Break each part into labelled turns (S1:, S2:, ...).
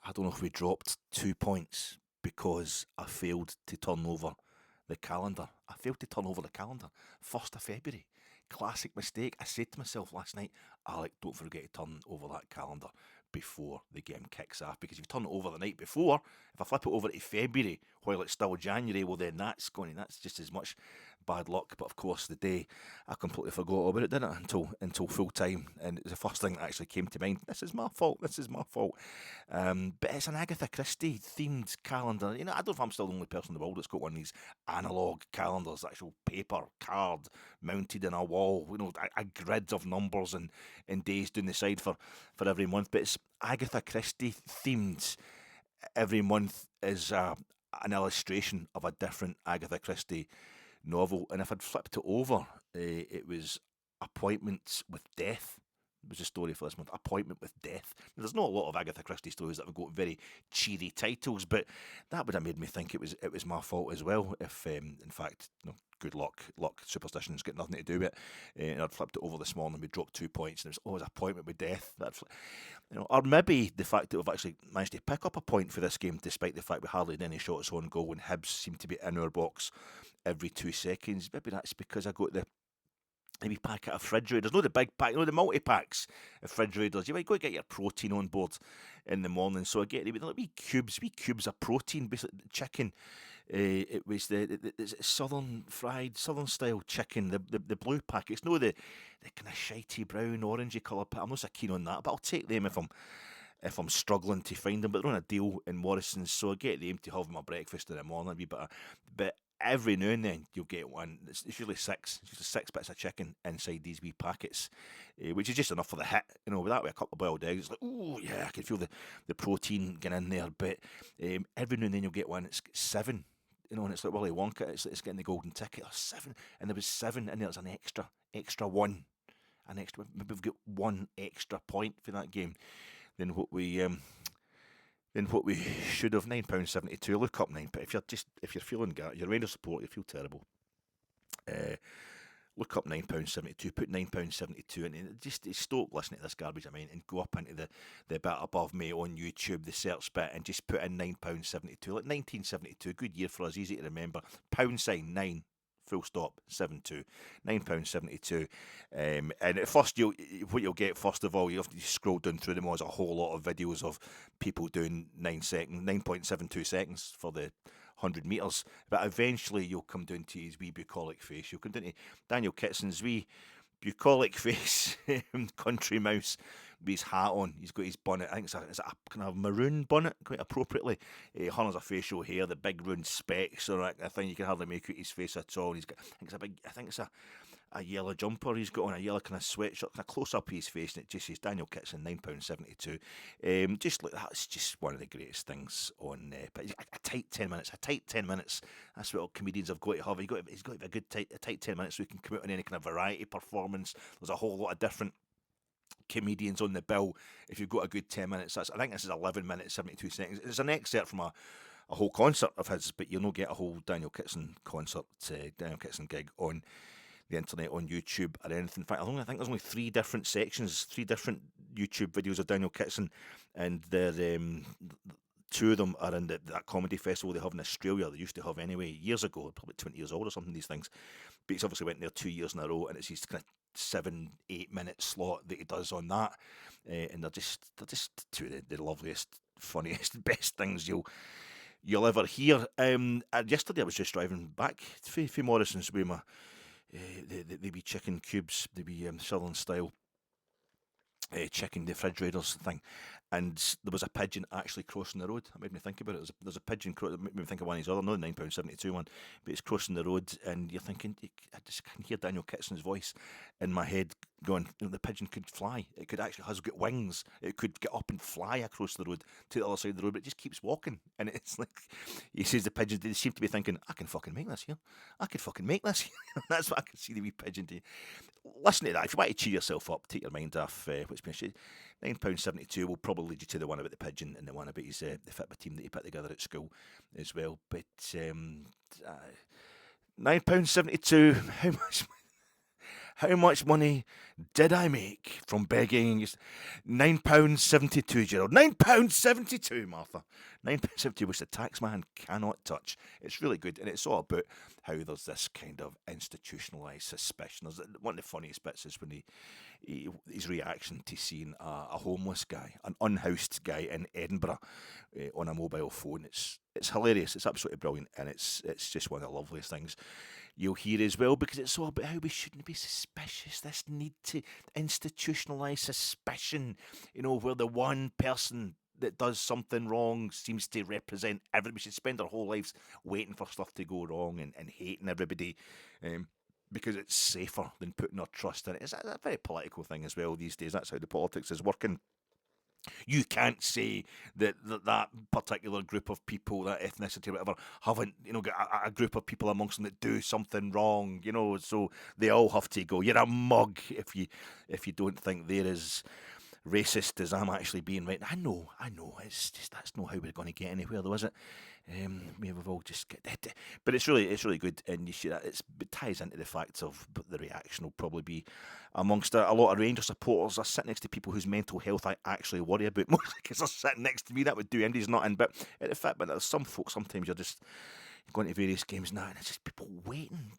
S1: I don't know if we dropped 2 points because I failed to turn over the calendar. I failed to turn over the calendar. 1st of February. Classic mistake. I said to myself last night, Alec, don't forget to turn over that calendar before the game kicks off. Because if you turn it over the night before, if I flip it over to February while it's still January, well then that's just as much bad luck. But of course, the day I completely forgot about it, didn't I? Until full time, and it was the first thing that actually came to mind. This is my fault. This is my fault. But it's an Agatha Christie themed calendar. I don't know if I'm still the only person in the world that's got one of these analog calendars, actual paper card mounted in a wall. A grid of numbers and days down the side for every month. But it's Agatha Christie themed. Every month is an illustration of a different Agatha Christie novel, and if I'd flipped it over, it was Appointments with Death. It was the story for this month, Appointment with Death. Now, there's not a lot of Agatha Christie stories that have got very cheery titles, but that would have made me think it was my fault as well. If, in fact, good luck, superstitions got nothing to do with it. And I'd flipped it over this morning, we dropped 2 points, and it was always Appointment with Death. Or maybe the fact that we've actually managed to pick up a point for this game, despite the fact we hardly had any shots on goal, and Hibs seem to be in our box every 2 seconds. Maybe that's because I got the wee packet of fridge raiders, the big pack, the multi-packs of fridge raiders. You might go and get your protein on board in the morning. So I get wee cubes of protein, basically chicken. It was the southern style chicken, the blue packets. No, the kind of shitey brown, orangey colour. I'm not so keen on that, but I'll take them if I'm struggling to find them. But they're on a deal in Morrison's, so I get them to have my breakfast in the morning. A wee bit but every now and then you'll get one. It's usually six bits of chicken inside these wee packets, which is just enough for the hit. With that, with a couple of boiled eggs, it's like, oh yeah, I can feel the protein getting in there. But every now and then you'll get one. It's 7. And it's like Willy Wonka. It's getting the golden ticket. 7, and there was 7, and there's an extra one, Maybe we've got 1 extra point for that game than what we should have. £9.72. Look up 9. But if you're feeling you're Rangers support, you feel terrible. Look up £9.72. Put £9.72 in, and just stop listening to this garbage. And go up into the bit above me on YouTube, the search bit, and just put in £9.72. Like 1972, good year for us, easy to remember. £9. Full stop, 72, £9.72. And at first, what you'll get, first of all, you have to scroll down through them all, there's a whole lot of videos of people doing 9.72 seconds for the 100 metres. But eventually, you'll come down to his wee bucolic face. You'll come down to Daniel Kitson's wee bucolic face, country mouse, with his hat on. He's got his bonnet. I think it's a kind of maroon bonnet, quite appropriately. Hunter's a facial hair, the big round specs, or I think you can hardly make out his face at all. He's got, I think it's a yellow jumper he's got on, a yellow kind of sweatshirt, kind of close up his face, and it just says Daniel Kitson, £9.72. Just like that, it's just one of the greatest things on. But a tight 10 minutes. That's what all comedians have got to have. He's got to be a tight 10 minutes so he can come out on any kind of variety performance. There's a whole lot of different comedians on the bill. If you've got a good 10 minutes, I think this is 11 minutes 72 seconds. It's an excerpt from a whole concert of his, but you'll not get a whole Daniel Kitson concert, Daniel Kitson gig on the internet, on YouTube or anything. In fact, I think there's only 3 different sections, 3 different YouTube videos of Daniel Kitson, and they're 2 of them are in that comedy festival they have in Australia. They used to have anyway years ago, probably 20 years old or something, these things. But he's obviously went there 2 years in a row, and it's his kind of 7-8 minute slot that he does on that, and they're just 2 of the loveliest, funniest, best things you'll ever hear. Yesterday I was just driving back from Morrison's with my the wee chicken cubes, the wee southern style chicken, the fridge raiders thing, and there was a pigeon actually crossing the road. That made me think about it. There's a pigeon that made me think of one of his other, not the £9.72 one, but it's crossing the road, and you're thinking, I just can hear Daniel Kitson's voice in my head going, the pigeon could fly. It could actually has got wings. It could get up and fly across the road to the other side of the road, but it just keeps walking. And it's like, he says the pigeons, they seem to be thinking, I can fucking make this here. I could fucking make this here. That's what I can see the wee pigeon do. Listen to that. If you want to cheer yourself up, take your mind off what's been said. £9.72 will probably lead you to the one about the pigeon and the one about his the football team that he put together at school as well. But £9.72, How much money did I make from begging? £9.72, Gerald. £9.72, Martha. £9.72, which the tax man cannot touch. It's really good, and it's all about how there's this kind of institutionalised suspicion. One of the funniest bits is when his reaction to seeing a homeless guy, an unhoused guy in Edinburgh on a mobile phone. It's hilarious. It's absolutely brilliant, and it's just one of the loveliest things you'll hear as well, because it's all about how we shouldn't be suspicious. This need to institutionalise suspicion, where the one person that does something wrong seems to represent everybody. We should spend our whole lives waiting for stuff to go wrong and hating everybody. Because it's safer than putting our trust in it. It's a very political thing as well these days. That's how the politics is working. You can't say that particular group of people, that ethnicity, whatever, haven't got a group of people amongst them that do something wrong. So they all have to go. You're a mug if you don't think they're as racist as I'm actually being. Right? I know. It's just that's not how we're going to get anywhere, though, is it? We've all just get, but it's really good, and it ties into the fact of the reaction will probably be amongst a lot of Rangers supporters. I sit next to people whose mental health I actually worry about, mostly because they're sitting next to me. That would do anybody's not in, but at the fact, but there's some folks sometimes you're just going to various games now, and it's just people waiting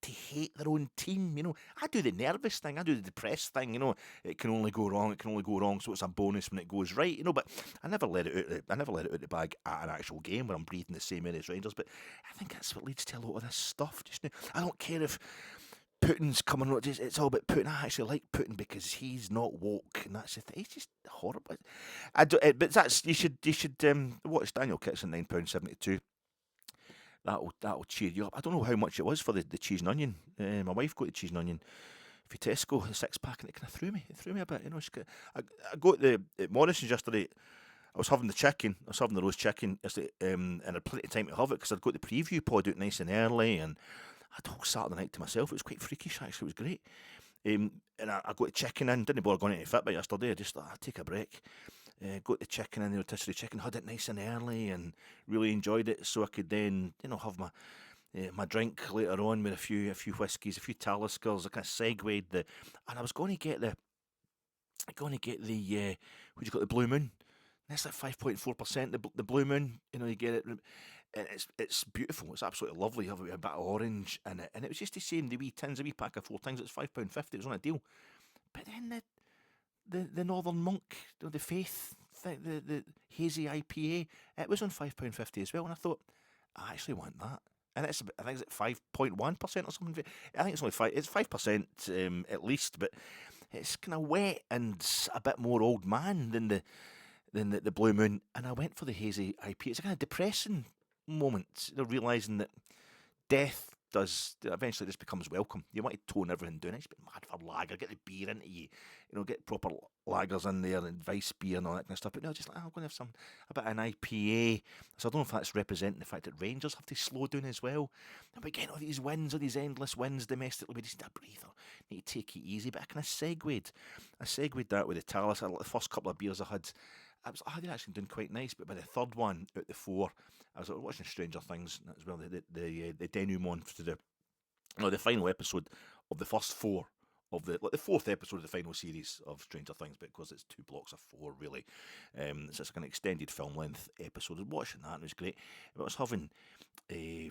S1: to hate their own team. I do the nervous thing, I do the depressed thing. It can only go wrong. So it's a bonus when it goes right. But I never let it out the bag at an actual game where I'm breathing the same air as Rangers. But I think that's what leads to a lot of this stuff just now. I don't care if Putin's coming on. It's all about Putin. I actually like Putin because he's not woke, and that's the thing. He's just horrible. But that's you should watch Daniel Kitson £9.72. That'll cheer you up. I don't know how much it was for the cheese and onion. My wife got the cheese and onion for Tesco, the 6-pack, and it kind of threw me a bit. I got at Morrison's yesterday. I was having the roast chicken yesterday, and I had plenty of time to have it because I'd got the preview pod out nice and early, and I had the whole Saturday night to myself. It was quite freakish, actually. It was great. And I got the chicken in. Didn't bother going any fit by yesterday. I just thought I'd take a break. Got the chicken in, the rotisserie chicken, had it nice and early, and really enjoyed it. So I could then, have my drink later on with a few whiskies, a few Taliskers. I kind of segued and I was going to get the the Blue Moon. That's like 5.4%. The Blue Moon, you get it. And it's beautiful. It's absolutely lovely. You have a bit of orange in it, and it was just the same. The wee pack of 4 tins. It's £5.50. It was on a deal. But then the Northern Monk, the Faith, the hazy IPA, it was on £5.50 as well. And I thought, I actually want that. And I think it's at 5.1% or something. I think it's only 5. It's 5% at least, but it's kind of wet and a bit more old man than the Blue Moon. And I went for the hazy IPA. It's a kind of depressing moment, realising that death eventually this becomes welcome. You want to tone everything down. It's a bit mad for lager. Get the beer into you. Get proper lagers in there and Vice beer and all that kind of stuff. But no, just like, I'm going to have a bit of an IPA. So I don't know if that's representing the fact that Rangers have to slow down as well. And we're getting all these wins, all these endless wins domestically. We just need a breather. Need to take it easy. But I kind of segued that with the Talus. The first couple of beers I had it actually done quite nice. But by the third one out the 4, I was watching Stranger Things as well. The denouement to the final episode of the first 4 of the fourth episode of the final series of Stranger Things, because it's 2 blocks of 4 really. So it's like an extended film length episode. I was watching that and it was great. But I was having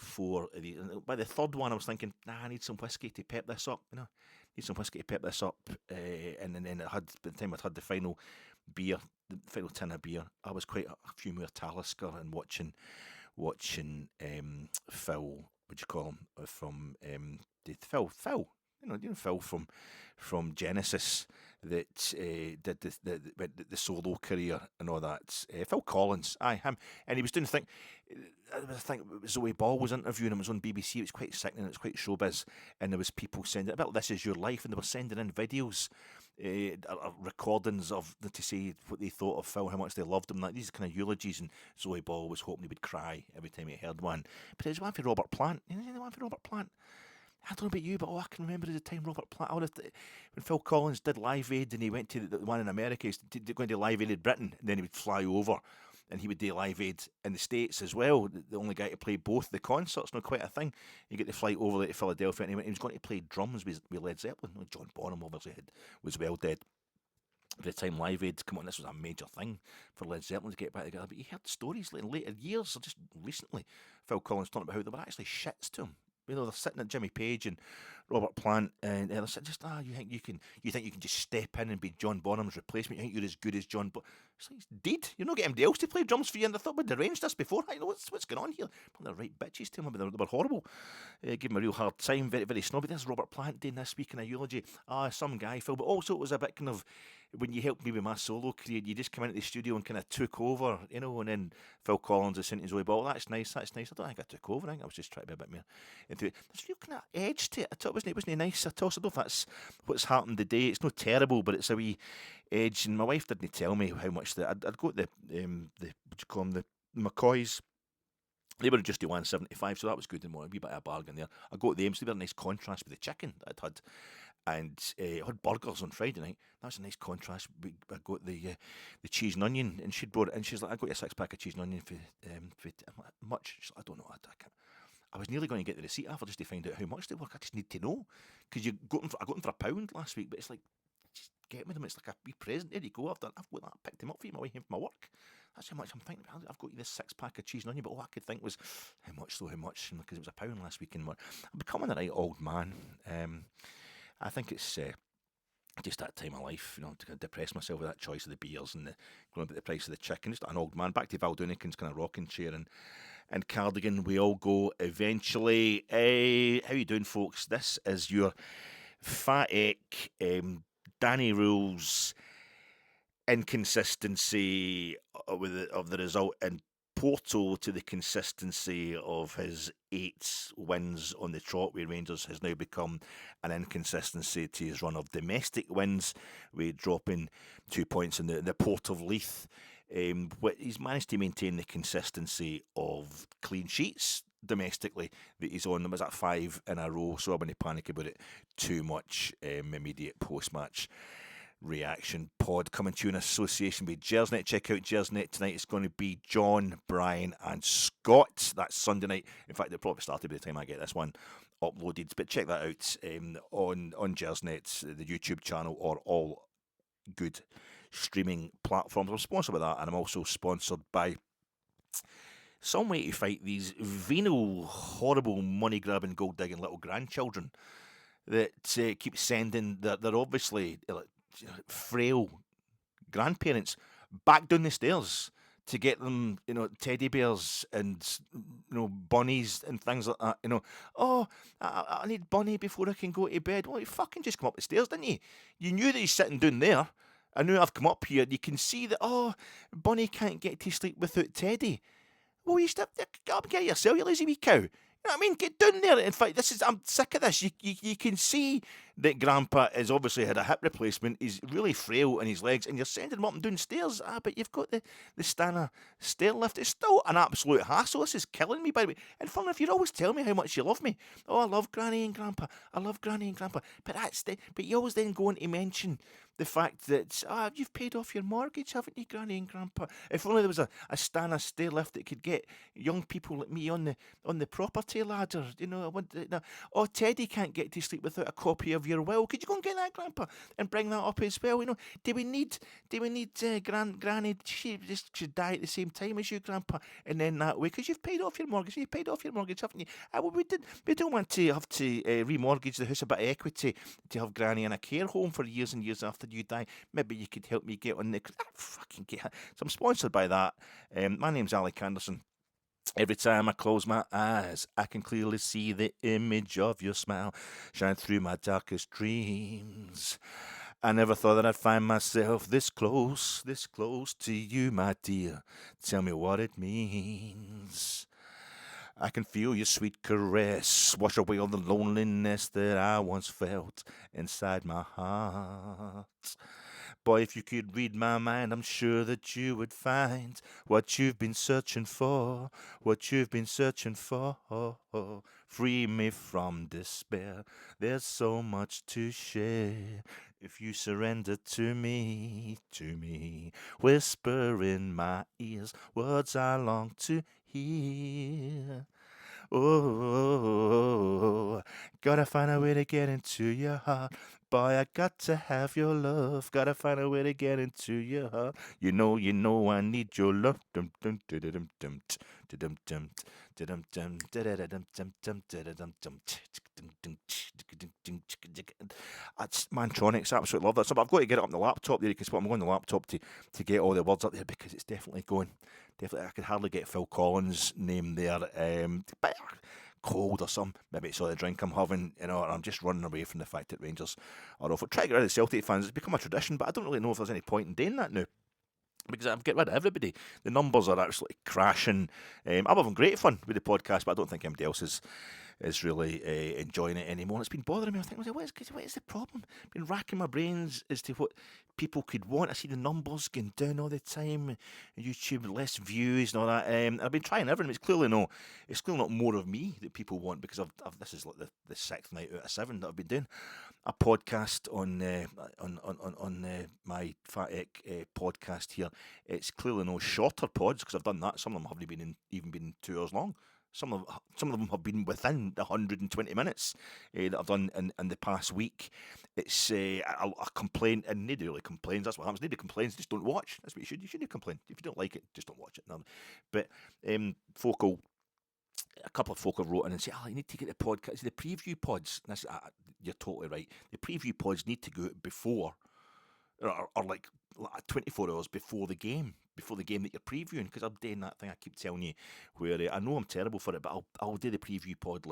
S1: 4 of these. By the third one, I was thinking, I need some whiskey to pep this up. And then by the time I'd had the final beer, the final tin of beer, I was quite a few more Talisker and watching Phil, what do you call him, from Phil, Phil from Genesis that did the solo career and all that. Phil Collins, him, and he was doing the thing. I think Zoe Ball was interviewing him. It was on BBC. It was quite sickening. It was quite showbiz, and there was people sending about "This Is Your Life," and they were sending in videos, recordings of to say what they thought of Phil, how much they loved him. Like these kind of eulogies, and Zoe Ball was hoping he would cry every time he heard one. But there's one for Robert Plant. One for Robert Plant. I don't know about you, but all I can remember is the time Robert Plant, when Phil Collins did Live Aid and he went to the one in America, he was going to Live Aid in Britain, and then he would fly over and he would do Live Aid in the States as well. The only guy to play both the concerts, not quite a thing. You get the flight over there to Philadelphia, and he was going to play drums with Led Zeppelin. John Bonham obviously was well dead. By the time Live Aid come on, this was a major thing for Led Zeppelin to get back together. But you heard stories in later years, or just recently, Phil Collins talking about how there were actually shits to him. You know, they're sitting at Jimmy Page and Robert Plant, and they're saying, just you think you can just step in and be John Bonham's replacement? You think you're as good as John? But it's like, he's dead. You're not getting anybody else to play drums for you. And I thought we'd arranged this before. I know what's going on here. Well, they're right bitches to him, but they were horrible. Gave him a real hard time. Very, very snobby. There's Robert Plant doing this week in a eulogy. Some guy, Phil. But also it was a bit kind of, when you helped me with my solo career, you just come into the studio and kind of took over, you know, and then Phil Collins is saying to Zoe, well, that's nice. I don't think I took over. I think I was just trying to be a bit more into it. There's a real kind of edge to it. I thought, wasn't it nice at all? So I don't know if that's what's happened today. It's not terrible, but it's a wee edge. And my wife didn't tell me how much I'd got the what do you call them, the McCoys. They were just the 175, so that was good and more. A wee bit of a bargain there. I got them, so they were a nice contrast with the chicken that I'd had. And I had burgers on Friday night. That was a nice contrast. I got the cheese and onion, and she'd brought it in. She's like, I got you a 6-pack of cheese and onion for I'm like, much. She's like, I don't know. I can't. I was nearly going to get the receipt after just to find out how much they were. I just need to know, because I got them for £1 last week, but it's like, just get me them. It's like a wee present. There you go. I've got that. I picked them up for you. My way home from my work. That's how much I'm thinking. I've got you this 6-pack of cheese and onion, but all I could think was, how much though? How much? Because it was £1 last week, and I'm becoming a right old man. I think it's just that time of life, you know, to kind of depress myself with that choice of the beers and going about the price of the chicken. Just an old man. Back to Val Dunican's kind of rocking chair and cardigan. We all go eventually. How you doing, folks? This is your Fat Eck, Danny Rule's inconsistency of the result in Porto to the consistency of his 8 wins on the trot with Rangers has now become an inconsistency to his run of domestic wins, with dropping 2 points in the port of Leith. He's managed to maintain the consistency of clean sheets domestically that he's on. There was at 5 in a row, so I wouldn't panic about it too much. Immediate post-match reaction pod coming to you in association with Gersnet. Check out Gersnet tonight. It's going to be John, Brian and Scott. That's Sunday night. In fact, they'll probably started by the time I get this one uploaded, but check that out on Gersnet, the YouTube channel, or all good streaming platforms. I'm sponsored by that, and I'm also sponsored by some way to fight these venal, horrible, money-grabbing, gold-digging little grandchildren that keep sending they're obviously frail grandparents back down the stairs to get them, you know, teddy bears and, you know, bunnies and things like that. You know, I need Bunny before I can go to bed. Well, you fucking just come up the stairs, didn't you? You knew that he's sitting down there. I knew I've come up here. You can see that, Bunny can't get to sleep without Teddy. Well, you step there, get up and get yourself, you lazy wee cow. You know what I mean? Get down there. In fact, I'm sick of this. You can see that Grandpa has obviously had a hip replacement. He's really frail in his legs, and you're sending him up and down stairs. But you've got the Stana stair lift. It's still an absolute hassle. This is killing me, by the way. And fun enough, you're always telling me how much you love me. Oh, I love Granny and Grandpa. I love Granny and Grandpa. But you always then go on to mention the fact that you've paid off your mortgage, haven't you, Granny and Grandpa? If only there was a Stana stair lift that could get young people like me on the property ladder. You know, Teddy can't get to sleep without a copy of your will. Could you go and get that, Grandpa, and bring that up as well? You know, do we need Granny? She just should die at the same time as you, Grandpa, and then that way, because you've paid off your mortgage. You've paid off your mortgage, haven't you? We don't want to have to remortgage the house, a bit of equity to have Granny in a care home for years and years after you die. Maybe you could help me get on the fucking get. So I'm sponsored by that. My name's Alec Anderson. Every time I close my eyes, I can clearly see the image of your smile shine through my darkest dreams. I never thought that I'd find myself this close to you, my dear. Tell me what it means. I can feel your sweet caress wash away all the loneliness that I once felt inside my heart. Boy, if you could read my mind, I'm sure that you would find what you've been searching for, Free me from despair, there's so much to share If you surrender to me, whisper in my ears words I long to hear. Oh, gotta find a way to get into your heart. Boy, I got to have your love. Gotta find a way to get into your heart. You know, I need your love. Dum dum dum dum dum dum dum dum dum dum dum. That's Mantronics, absolutely love that. So I've got to get it up on the laptop there because I'm going on the laptop to get all the words up there because it's definitely going. Definitely, I could hardly get Phil Collins' name there. But cold or something. Maybe it's all the drink I'm having, and I'm just running away from the fact that Rangers are off. Try to get rid of the Celtic fans. It's become a tradition, but I don't really know if there's any point in doing that now. Because I've get rid of everybody. The numbers are absolutely crashing. I'm having great fun with the podcast, but I don't think anybody else is really enjoying it anymore. It's been bothering me. I think, what is the problem? I've been racking my brains as to what people could want. I see the numbers going down all the time. YouTube, less views and all that. I've been trying everything. It's clearly not more of me that people want because this is like the sixth night out of 7 that I've been doing a podcast on my Fat Egg podcast here. It's clearly no shorter pods because I've done that. Some of them haven't even been 2 hours long. Some of them have been within the 120 minutes that I've done in the past week. It's a complaint, and nobody really complains. That's what happens. Nobody complains. Just don't watch. That's what you should. You shouldn't complain. If you don't like it, just don't watch it. No. But a couple of folk have wrote in and say, you need to get the podcast, the preview pods. And you're totally right. The preview pods need to go out before, or like 24 hours before the game that you're previewing, because I'm doing that thing I keep telling you where I know I'm terrible for it, but I'll do the preview pod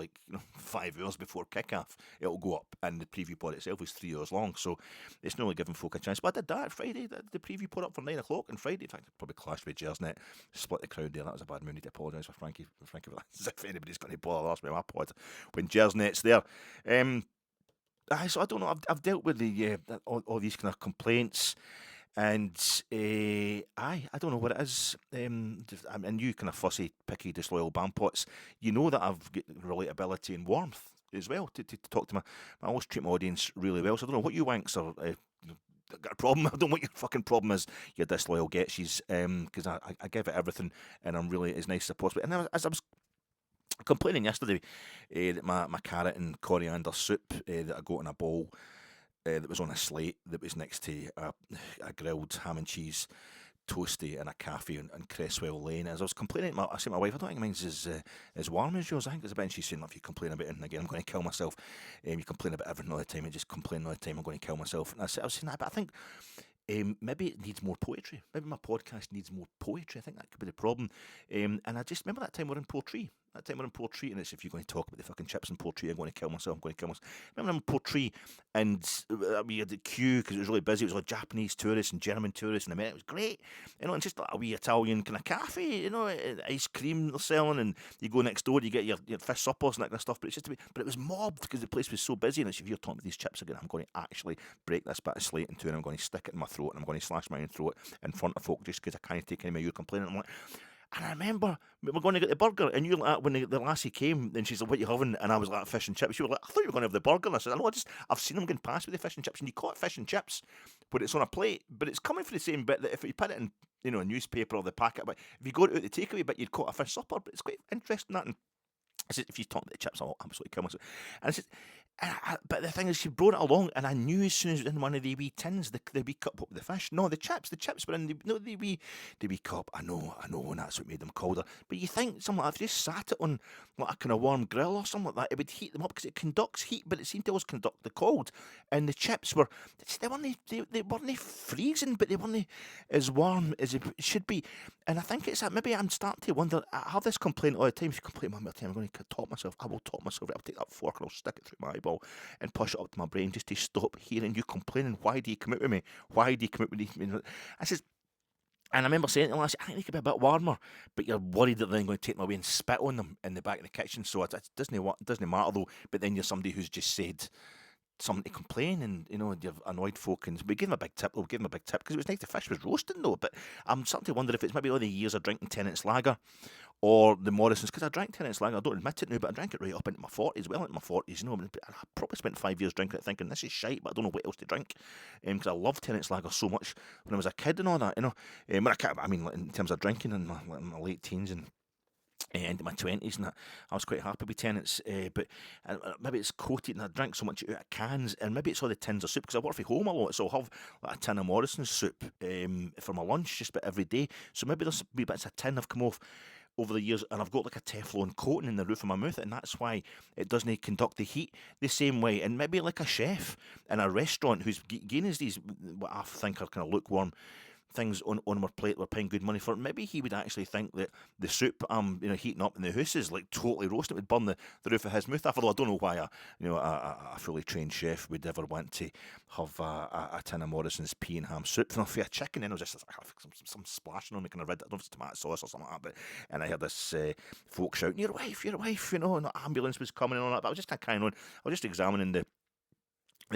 S1: 5 hours before kickoff. It'll go up, and the preview pod itself is 3 hours long, so it's not really giving folk a chance. But I did that Friday, the preview pod up for 9 o'clock on Friday. In fact, I probably clashed with Jersnet, split the crowd there. That was a bad move. I need to apologise for Frankie for that, as if anybody's going to bother us with my pod when Jersnet's there. So I don't know. I've dealt with the all these kind of complaints. And I don't know what it is. And you kind of fussy, picky, disloyal bampots, you know that I've got relatability and warmth as well to talk to I always treat my audience really well. So I don't know what you wanks are. Got a problem. I don't know what your fucking problem is. You disloyal getchies. Because I give it everything, and I'm really as nice as possible. And as I was complaining yesterday that my carrot and coriander soup that I got in a bowl. That was on a slate that was next to a grilled ham and cheese toasty in a cafe on Cresswell Lane. As I was complaining, I said to my wife, I don't think mine's as warm as yours. I think it's a bit, and she's saying, if you complain about it, and again, I'm going to kill myself. You complain about everything all the time and just complain all the time, I'm going to kill myself. And I was saying that, but I think maybe it needs more poetry. Maybe my podcast needs more poetry. I think that could be the problem. And I just remember that time we're in Portree. And it's, if you're going to talk about the fucking chips and Portree, I'm going to kill myself. Remember in Portree, and we had the queue because it was really busy. It was like Japanese tourists and German tourists, and it was great. And just like a wee Italian kind of cafe, ice cream they're selling, and you go next door, you get your fish suppers and that kind of stuff. But it was mobbed because the place was so busy. And it's, if you're talking about these chips again, I'm going to actually break this bit of slate in two, and I'm going to stick it in my throat, and I'm going to slash my own throat in front of folk just because I can't take any more. You're complaining. I'm like. And I remember we're going to get the burger, and you like when the lassie came, and she's like, "What are you having?" And I was like, "Fish and chips." She was like, "I thought you were going to have the burger." And I said, "I know, I've seen them going past with the fish and chips, and you call it fish and chips, but it's on a plate, but it's coming from the same bit that if you put it in, a newspaper or the packet, but if you go out the takeaway bit, you'd call it a fish supper." But it's quite interesting that. And I said, if you talk about the chips, I'll absolutely kill myself. And I said, but the thing is, she brought it along, and I knew as soon as it was in one of the wee tins, the wee cup with the fish. No, the chips were in the wee cup. I know, and that's what made them colder. But you think something like that, if you just sat it on like a kind of warm grill or something like that, it would heat them up because it conducts heat, but it seemed to always conduct the cold. And the chips they weren't freezing, but they weren't as warm as it should be. And I think it's that maybe I'm starting to wonder. I have this complaint all the time. If you complain about me, I'm going to top myself. I will top myself. I'll take that fork and I'll stick it through my eyeball and push it up to my brain just to stop hearing you complaining. Why do you come out with me? Why do you come out with me? I says, and I remember saying to them, I think they could be a bit warmer, but you're worried that they're going to take them away and spit on them in the back of the kitchen. So it doesn't matter though. But then you're somebody who's just said something to complain, and you've annoyed folk, and we gave them a big tip. We'll give them a big tip because it was nice. The fish was roasting though, but I'm starting to wonder if it's maybe all the years of drinking Tennent's lager, or the Morrisons, because I drank tennis lager. I don't admit it now, but I drank it right up into my 40s, well into my 40s, you know. I probably spent 5 years drinking it thinking, this is shite, but I don't know what else to drink, because I loved tennis lager so much when I was a kid and all that, you know. I mean, in terms of drinking in my late teens and into my 20s and that, I was quite happy with tenants, but maybe it's coated and I drank so much out of cans, and maybe it's all the tins of soup, because I work from home a lot, so I'll have like a tin of Morrison's soup for my lunch just about every day, so maybe there's wee bits of tin have come off over the years, and I've got like a Teflon coating in the roof of my mouth, and that's why it doesn't conduct the heat the same way. And maybe like a chef in a restaurant who's gaining these, what I think are kind of lukewarm things on our plate we're paying good money for, maybe he would actually think that the soup heating up in the house is like totally roasting. It would burn the roof of his mouth off. Although I don't know why a fully trained chef would ever want to have a tin of Morrison's pea and ham soup. And for a chicken, then it was just some splashing on me, kind of red. I don't know if it's tomato sauce or something like that. And I heard this folk shouting, your wife, you know, and the ambulance was coming and all that. But I was just kind of carrying on. I was just examining the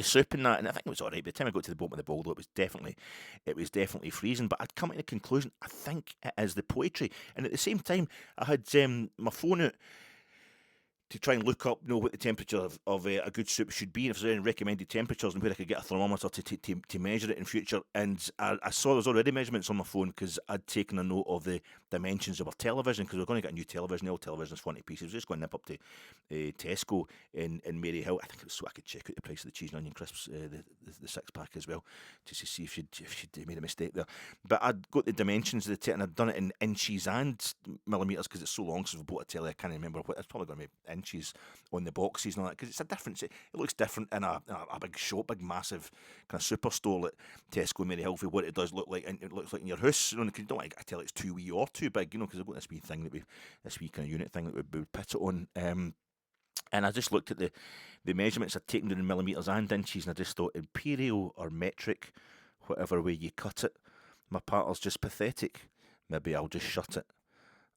S1: soup and that, and I think it was all right. By the time I got to the bottom of the bowl, though, it was definitely freezing. But I'd come to the conclusion, I think it is the poetry. And at the same time, I had my phone out to try and look up, what the temperature of a good soup should be, and if there's any recommended temperatures, and where I could get a thermometer to measure it in future. And I saw there's already measurements on my phone, because I'd taken a note of the dimensions of our television, because we're going to get a new television. The old television's 40 pieces. I was just going to nip up to Tesco in Maryhill. I think it was so I could check out the price of the cheese and onion crisps, the 6-pack as well, just to see if she'd made a mistake there. But I'd got the dimensions of the and I'd done it in inches and millimetres, because it's so long since we bought a telly, I can't remember what. It's probably going to be inches on the boxes and all that, because it's a difference. It looks different in a big shop, big massive kind of superstore at Tesco and Maryhill for what it does look like, and it looks like in your house. You don't want to tell it's too wee or too big, because I've got this wee thing this wee kind of unit thing that we would put it on. And I just looked at the measurements I'd taken down in millimetres and inches, and I just thought, imperial or metric, whatever way you cut it, my pattern's just pathetic. Maybe I'll just shut it.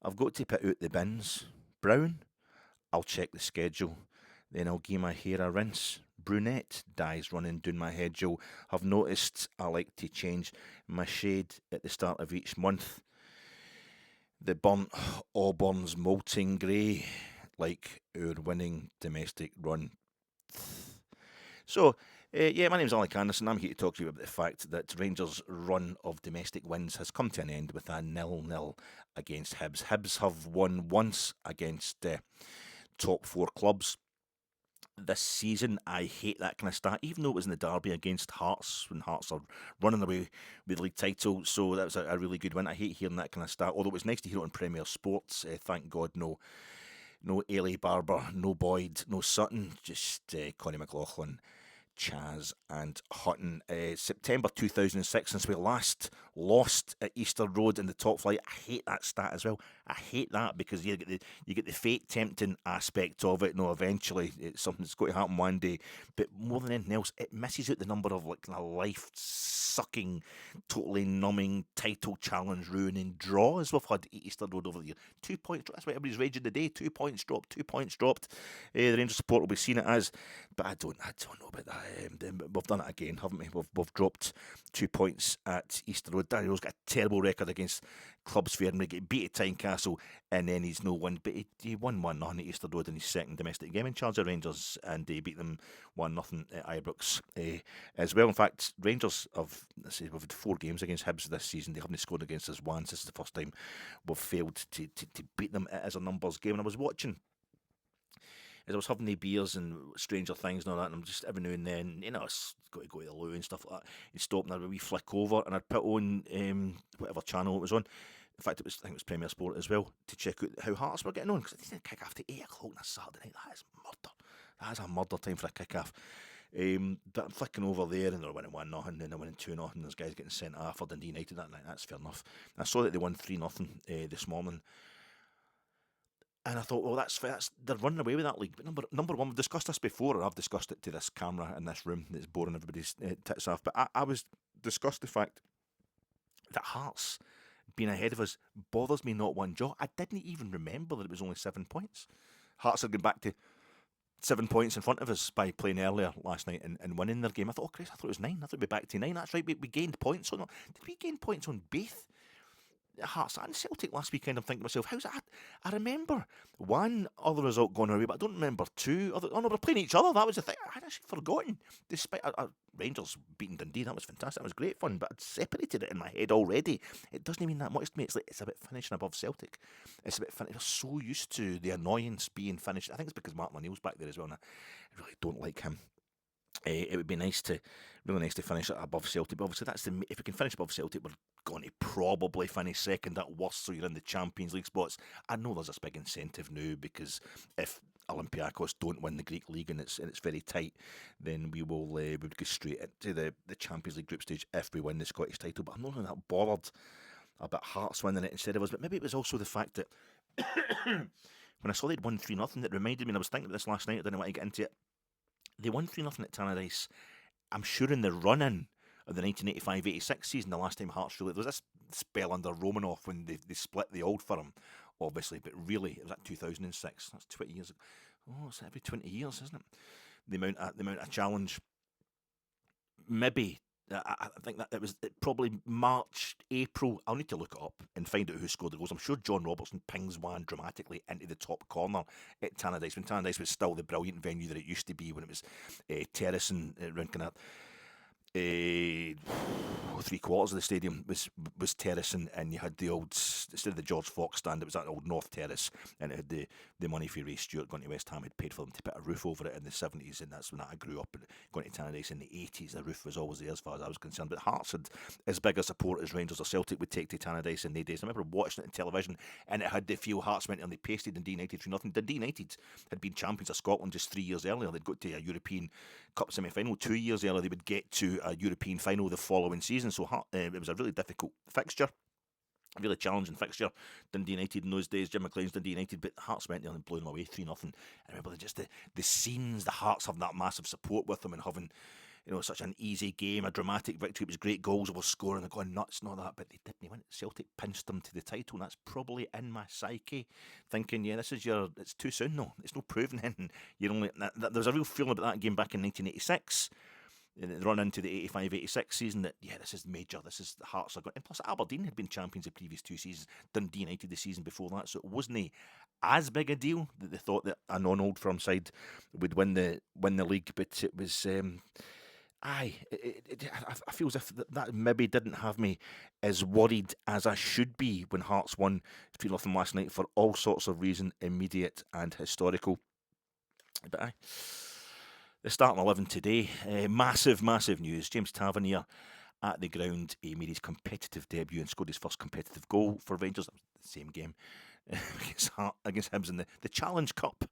S1: I've got to put out the bins. Brown? I'll check the schedule. Then I'll give my hair a rinse. Brunette, dyes running down my head, Joe. I've noticed I like to change my shade at the start of each month. The burnt auburn's molting grey, like our winning domestic run. So, my name's Alec Anderson. I'm here to talk to you about the fact that Rangers' run of domestic wins has come to an end with a 0-0 against Hibs. Hibs have won once against top 4 clubs this season. I hate that kind of stat, even though it was in the derby against Hearts, when Hearts are running away with the league title, so that was a really good win. I hate hearing that kind of stat, although it was nice to hear it on Premier Sports. Thank God no Ailey Barber, no Boyd, no Sutton, just Connie McLaughlin, Chaz and Hutton. September 2006 since we last lost at Easter Road in the top flight. I hate that stat as well. I hate that, because you get the fate tempting aspect of it. No, eventually it's something that's going to happen one day. But more than anything else, it misses out the number of life sucking, totally numbing, title challenge ruining draws we've had at Easter Road over the year. 2 points dropped. That's why everybody's raging today. 2 points dropped. 2 points dropped. The Rangers support will be seen it as, but I don't know about that. We've done it again, haven't we? We've dropped 2 points at Easter Road. Danny Rose got a terrible record against clubs fair, and we get beat at Tynecastle, and then he's no won. But he won 1-0 at Easter Road in his second domestic game in charge of Rangers, and he beat them 1-0 at Ibrox as well. In fact, Rangers we've had 4 games against Hibs this season. They haven't scored against us once. This is the first time we've failed to beat them as a numbers game. And I was watching, as I was having the beers and Stranger Things and all that, and I'm just every now and then, it's got to go to the loo and stuff like that, you'd stop and I'd a wee flick over, and I'd put on whatever channel it was on. In fact, I think it was Premier Sport as well, to check out how Hearts were getting on, because they didn't kick off to 8 o'clock on a Saturday night. That is murder. That is a murder time for a kick-off. But I'm flicking over there, and they're winning 1-0, and then they're winning 2-0, and there's guys getting sent off for Dundee United that night. That's fair enough. And I saw that they won 3-0 this morning. And I thought, well, that's they're running away with that league. But number one, we've discussed this before, or I've discussed it to this camera in this room that's boring everybody's tits off. But I was discussed the fact that Hearts being ahead of us bothers me not one jot. I didn't even remember that it was only 7 points. Hearts had gone back to 7 points in front of us by playing earlier last night and winning their game. I thought, oh, Christ, I thought it was 9. I thought we'd be back to 9. That's right, we gained points on. Did we gain points on Bath? Hearts and Celtic last weekend, I'm thinking to myself, how's that? I remember one other result going away, but I don't remember two other. Oh no, we're playing each other. That was the thing. I'd actually forgotten. Despite Rangers beating Dundee, that was fantastic. That was great fun, but I'd separated it in my head already. It doesn't mean that much to me. It's like it's about finishing above Celtic. It's about finishing. We're so used to the annoyance being finished. I think it's because Martin O'Neill's back there as well, and I really don't like him. It would be really nice to finish it above Celtic. But obviously, if we can finish above Celtic, we're going to probably finish second at worst, so you're in the Champions League spots. I know there's a big incentive now because if Olympiacos don't win the Greek league and it's very tight, then we would go straight into the Champions League group stage if we win the Scottish title. But I'm not really that bothered about Hearts winning it instead of us. But maybe it was also the fact that when I saw they'd won 3-0, it reminded me, and I was thinking about this last night, I didn't want to get into it. They won 3-0 at Tannadice. I'm sure in the run-in of the 1985-86 season, the last time Hearts really... There was this spell under Romanoff when they split the old firm, obviously, but really, it was at 2006. That's 20 years ago. Oh, it's every 20 years, isn't it? The amount of challenge. Maybe... I think that it was probably March, April. I'll need to look it up and find out who scored the goals. I'm sure John Robertson pings one dramatically into the top corner at Tannadice, when Tannadice was still the brilliant venue that it used to be when it was terracing around kind of 3/4 of the stadium was terracing, and you had the old, instead of the George Fox stand, it was that old North Terrace, and it had the money for Ray Stewart going to West Ham had paid for them to put a roof over it in the 70s, and that's when I grew up. And going to Tannadice in the 80s, the roof was always there as far as I was concerned. But Hearts had as big a support as Rangers or Celtic would take to Tannadice in the days. I remember watching it on television, and it had the feel. Hearts went and they pasted Dundee United 3-0. Dundee United had been champions of Scotland just 3 years earlier. They'd got to a European Cup semi-final 2 years earlier. They would get to a European final the following season. So it was a really difficult fixture, a really challenging fixture. Dundee United in those days, Jim McLean's Dundee United, but Hearts went there and blew them away 3-0. I remember just the scenes, the Hearts having that massive support with them and having, you know, such an easy game, a dramatic victory. It was great goals, over scoring, they're going nuts and all that, but they didn't. They went. Celtic pinched them to the title, and that's probably in my psyche, thinking, yeah, it's too soon though. It's no proving anything. There was a real feeling about that game back in 1986. And run into the 85-86 season that, yeah, this is major, this is the Hearts are going. And plus Aberdeen had been champions the previous 2 seasons, Dundee United the season before that, so it wasn't as big a deal that they thought that a non-Old Firm side would win the league. But it was I feel as if that maybe didn't have me as worried as I should be when Hearts won 3-0 last night, for all sorts of reasons, immediate and historical. But aye, the starting 11 today, massive news. James Tavernier at the ground. He made his competitive debut and scored his first competitive goal for Rangers. That was the same game against Hibs in the Challenge Cup.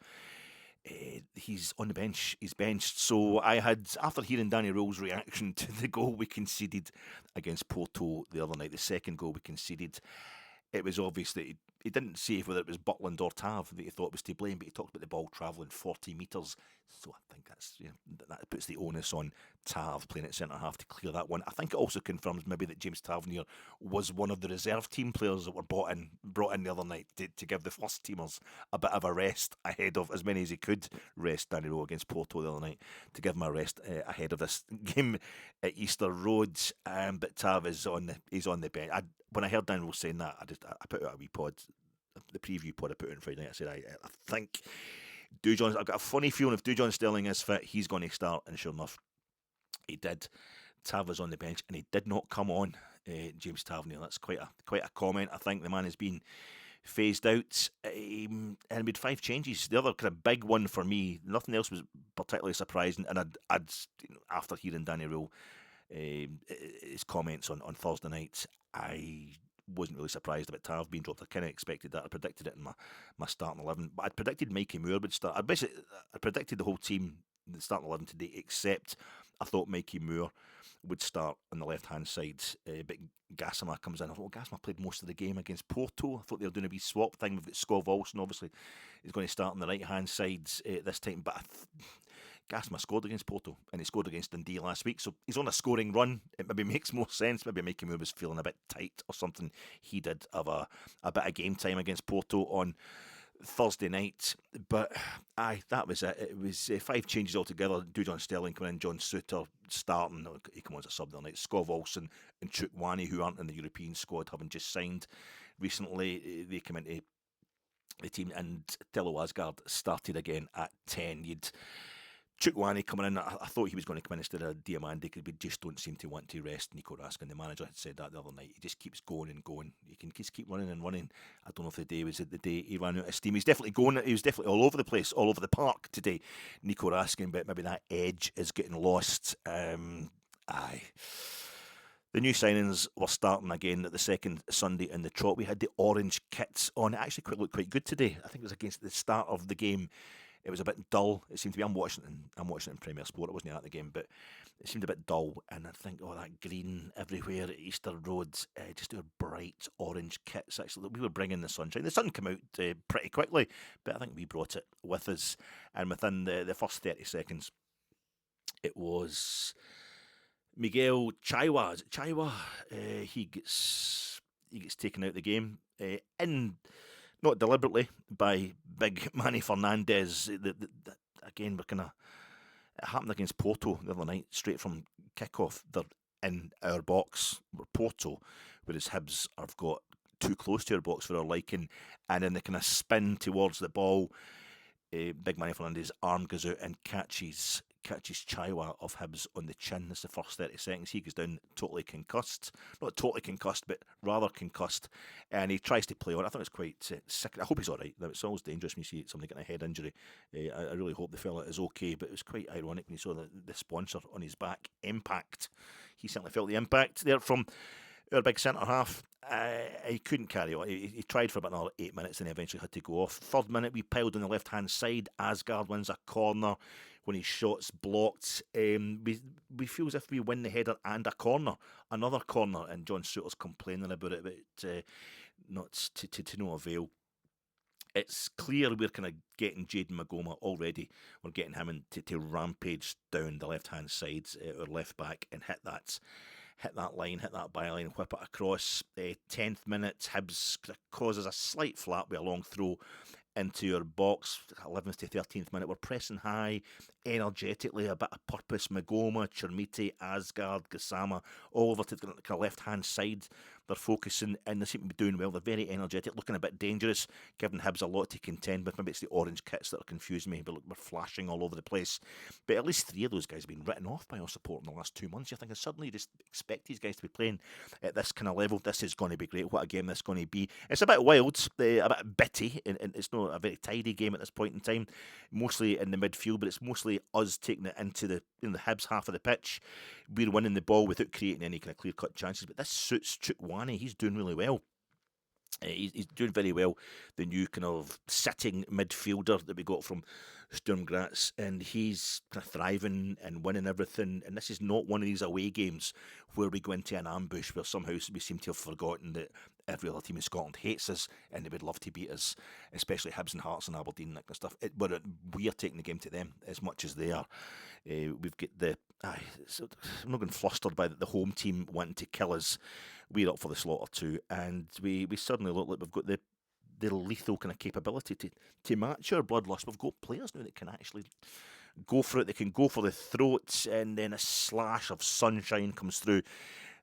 S1: He's on the bench. He's benched. So I had, after hearing Danny Rowe's reaction to the goal we conceded against Porto the other night, the second goal we conceded, it was obvious that he didn't say whether it was Butland or Tav that he thought was to blame, but he talked about the ball travelling 40 metres. So I think that puts the onus on Tav playing at centre half to clear that one. I think it also confirms maybe that James Tavernier was one of the reserve team players that were brought in the other night to give the first teamers a bit of a rest ahead of, as many as he could rest Danny Rowe against Porto the other night, to give him a rest ahead of this game at Easter Road. But Tav is on the bench. When I heard Dan Rowe saying that, I put out a wee pod, the preview pod I put out on Friday night. I said I think I've got a funny feeling if Dujon Sterling is fit, he's going to start, and sure enough, he did. Tav was on the bench and he did not come on. James Tavernier, that's quite a comment. I think the man has been phased out, and made 5 changes. The other kind of big one for me, nothing else was particularly surprising, and I'd after hearing Danny Rowe his comments on Thursday night, I wasn't really surprised about Tav being dropped. I kind of expected that. I predicted it in my starting 11, but I'd predicted Mikey Moore would start. I predicted the whole team, the starting 11 today, except I thought Mikey Moore would start on the left-hand side, but Gassama comes in. I thought, Gassama played most of the game against Porto. I thought they were doing a wee swap thing. We've got Skov Olsen, obviously, is going to start on the right-hand side this time, but Gassama scored against Porto, and he scored against Dundee last week, so he's on a scoring run. It maybe makes more sense. Maybe Mikey Moore was feeling a bit tight or something. He did have a bit of game time against Porto on Thursday night, but that was it. It was 5 changes altogether. Dujon Sterling coming in, John Suter, starting. He came on as a sub the other night. Skov Olsen and Chukwani, who aren't in the European squad, having just signed recently, they came into the team, and Tello Asgard started again at 10. You'd Chukwani coming in, I thought he was going to come in instead of Diamande, because we just don't seem to want to rest Nico Raskin. The manager had said that the other night. He just keeps going and going. He can just keep running and running. I don't know if the day was the day he ran out of steam. He's definitely going. He was definitely all over the place, all over the park today, Nico Raskin, but maybe that edge is getting lost. Aye. The new signings were starting again at the second Sunday in the trot. We had the orange kits on. It actually looked quite good today. I think it was against the start of the game. It was a bit dull. It seemed to be. I'm watching it in Premier Sport. I wasn't at the game, but it seemed a bit dull. And I think, that green everywhere at Easter Road, just our bright orange kits. Actually, we were bringing the sunshine. The sun came out pretty quickly, but I think we brought it with us. And within the first 30 seconds, it was Miguel Chaiwa. Is it Chaiwa? He gets taken out of the game not deliberately, by big Manny Fernandez. Again, it happened against Porto the other night, straight from kickoff. They're in our box, Porto, whereas Hibs have got too close to our box for our liking, and then they kind of spin towards the ball. Big Manny Fernandez' arm goes out and catches Chaiwa of Hibs on the chin. That's the first 30 seconds. He goes down totally concussed. Not totally concussed, but rather concussed. And he tries to play on. I thought it was quite sick. I hope he's all right. It's always dangerous when you see somebody getting a head injury. I really hope the fella is okay, but it was quite ironic when you saw the sponsor on his back, Impact. He certainly felt the impact there from our big centre-half. He couldn't carry on. He tried for about another 8 minutes and he eventually had to go off. Third minute, we piled on the left-hand side. Asgard wins a corner when his shot's blocked. We feel as if we win the header and a corner. Another corner, and John Souttar's complaining about it, but not to no avail. It's clear we're kind of getting Jaden Magoma already. We're getting him to rampage down the left-hand side, or left back, and hit that line, hit that byline, whip it across. 10th minute, Hibs causes a slight flap with a long throw into our box. 11th to 13th minute, we're pressing high, energetically, a bit of purpose. Magoma, Chermiti, Asgard, Gassama, all over to the kind of left-hand side. They're focusing and they seem to be doing well. They're very energetic, looking a bit dangerous, giving Hibs a lot to contend with. Maybe it's the orange kits that are confusing me, but look, we're flashing all over the place. But at least 3 of those guys have been written off by our support in the last 2 months. You're thinking suddenly you just expect these guys to be playing at this kind of level. This is going to be great. What a game this is going to be. It's a bit wild, a bit bitty, and it's not a very tidy game at this point in time. Mostly in the midfield, but it's mostly us taking it into the Hibs half of the pitch. We're winning the ball without creating any kind of clear-cut chances. But this suits Chukwani. He's doing really well. He's doing very well. The new kind of sitting midfielder that we got from Sturm Graz, and he's kind of thriving and winning everything. And this is not one of these away games where we go into an ambush where somehow we seem to have forgotten that every other team in Scotland hates us and they would love to beat us, especially Hibs and Hearts and Aberdeen and that kind of stuff. We are taking the game to them as much as they are. We've got I'm not getting flustered by the home team wanting to kill us. We're up for the slaughter too, and we suddenly look like we've got the lethal kind of capability to match our bloodlust. We've got players now that can actually go for it. They can go for the throat, and then a slash of sunshine comes through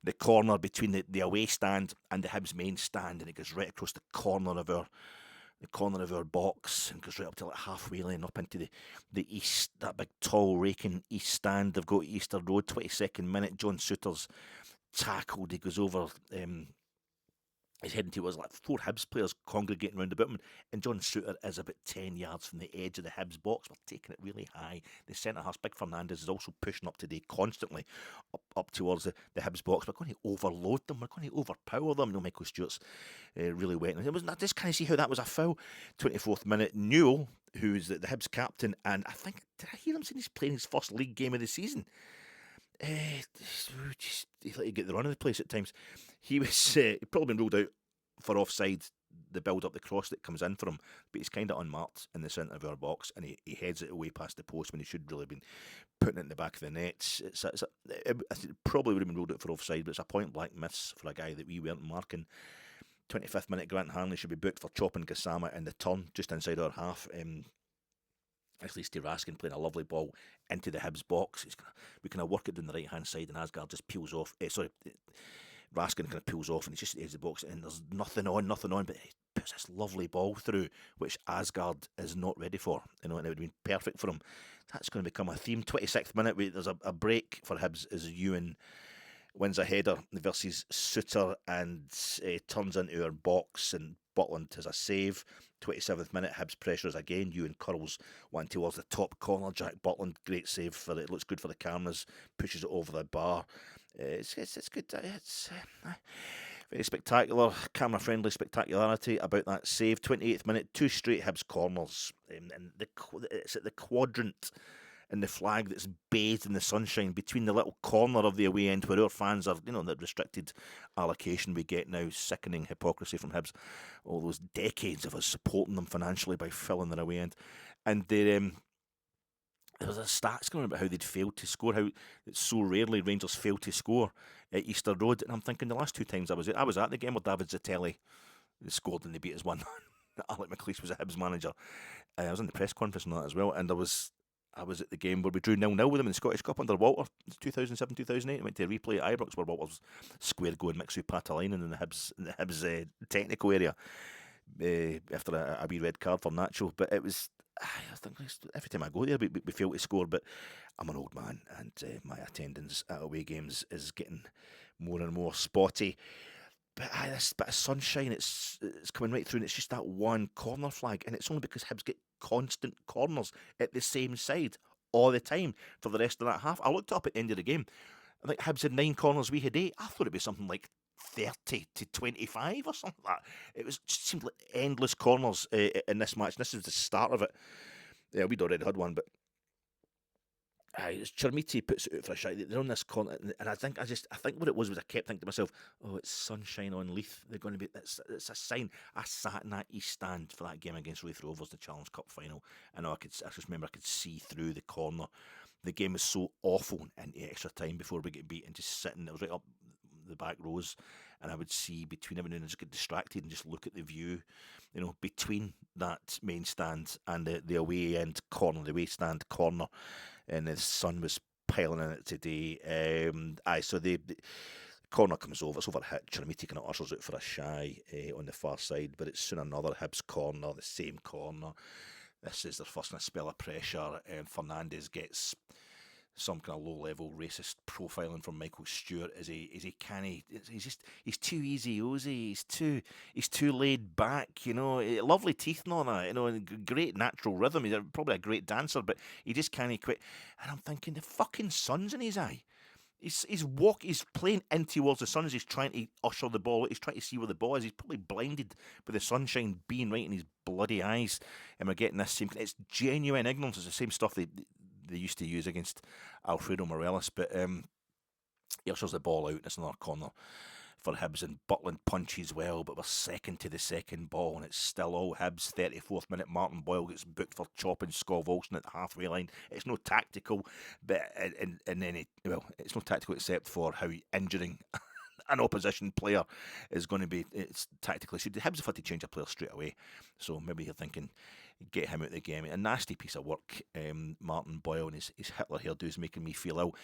S1: the corner between the away stand and the Hibs main stand, and it goes right across the corner of our box and goes right up to like halfway lane up into the east, that big tall raking east stand. They've got Easter Road. 22nd minute, John Souttar's tackled. He goes over. He's heading towards like 4 Hibs players congregating around about him, and John Souttar is about 10 yards from the edge of the Hibs box. We're taking it really high. The centre-half, Big Fernandez, is also pushing up today constantly up towards the Hibs box. We're going to overload them. We're going to overpower them. Michael Stewart's really wet. And I just kind of see how that was a foul. 24th minute, Newell, who's the Hibs captain, and I think, did I hear him saying he's playing his first league game of the season? He let you get the run of the place at times. He was he'd probably been ruled out for offside, the build up, the cross that comes in for him, but he's kind of unmarked in the centre of our box, and he heads it away past the post when he should really have been putting it in the back of the net. It probably would have been ruled out for offside, but it's a point blank miss for a guy that we weren't marking. 25th minute, Grant Hanley should be booked for chopping Gassama in the turn just inside our half. Actually, Steve Raskin playing a lovely ball into the Hibs box. We kind of work it down the right hand side, and Asgard just peels off. Raskin kind of pulls off, and he just hits the box, and there's nothing on, but he puts this lovely ball through, which Asgard is not ready for. And it would have been perfect for him. That's going to become a theme. 26th minute, there's a break for Hibs as Ewan wins a header versus Suter and turns into our box, and Butland has a save. 27th minute, Hibs pressures again. Ewan curls one towards the top corner. Jack Butland, great save for it. Looks good for the cameras. Pushes it over the bar. It's good. It's very spectacular, camera-friendly spectacularity about that save. 28th minute, 2 straight Hibs corners, and it's at the quadrant and the flag that's bathed in the sunshine between the little corner of the away end where our fans are, the restricted allocation we get now. Sickening hypocrisy from Hibs. All those decades of us supporting them financially by filling their away end. And there was a stats going on about how they'd failed to score, how so rarely Rangers fail to score at Easter Road. And I'm thinking the last 2 times I was at the game where David Zitelli scored and they beat us 1-0. Alec McLeish was a Hibs manager. I was in the press conference on that as well, and I was at the game where we drew 0-0 with them in the Scottish Cup under Walter, 2007-2008. I went to a replay at Ibrox where Walter was square going mixed with Patalainen in the Hibs technical area after a wee red card for Nacho. But it was, I think every time I go there we fail to score. But I'm an old man, and my attendance at away games is getting more and more spotty. But this bit of sunshine, it's coming right through, and it's just that one corner flag, and it's only because Hibs get constant corners at the same side all the time for the rest of that half. I looked up at the end of the game. I think Hibs had 9 corners, we had 8. I thought it'd be something like 30 to 25 or something like that. It just seemed like endless corners in this match. This is the start of it. Yeah, we'd already had one, but Chermiti puts it out for a shot. They're on this corner, and I think what it was I kept thinking to myself, oh, it's sunshine on Leith. They're going to be. It's a sign. I sat in that East Stand for that game against Leith Rovers, the Challenge Cup final. I just remember I could see through the corner. The game was so awful in the extra time before we get beaten. Just sitting, it was right up the back rows, and I would see between everything and just get distracted and just look at the view, between that main stand and the away end corner, the away stand corner. And the sun was piling in it today. So the corner comes over, it's overhit. Chermiti kind of ushers it for a shy on the far side, but it's soon another Hibs corner, the same corner. This is their first kind of spell of pressure. Fernandes gets some kind of low-level racist profiling from Michael Stewart. He's too easy-ozy. He's too laid back. Lovely teeth and all that. And great natural rhythm. He's probably a great dancer, but he just can't quit. And I'm thinking the fucking sun's in his eye. He's playing in towards the sun as he's trying to usher the ball. He's trying to see where the ball is. He's probably blinded by the sunshine being right in his bloody eyes. And we're getting this same. It's genuine ignorance. It's the same stuff they used to use against Alfredo Morelos, but he ushers the ball out. It's another corner for Hibs, and Butland punches well, but we're second to the second ball, and it's still all Hibs. 34th minute, Martin Boyle gets booked for chopping Skov Olsen at the halfway line. It's no tactical, but it's no tactical except for how injuring an opposition player is going to be. It's tactically suited. Hibs have had to change a player straight away, so maybe you're thinking, get him out of the game. A nasty piece of work, Martin Boyle, and his Hitler hairdo is making me feel ill.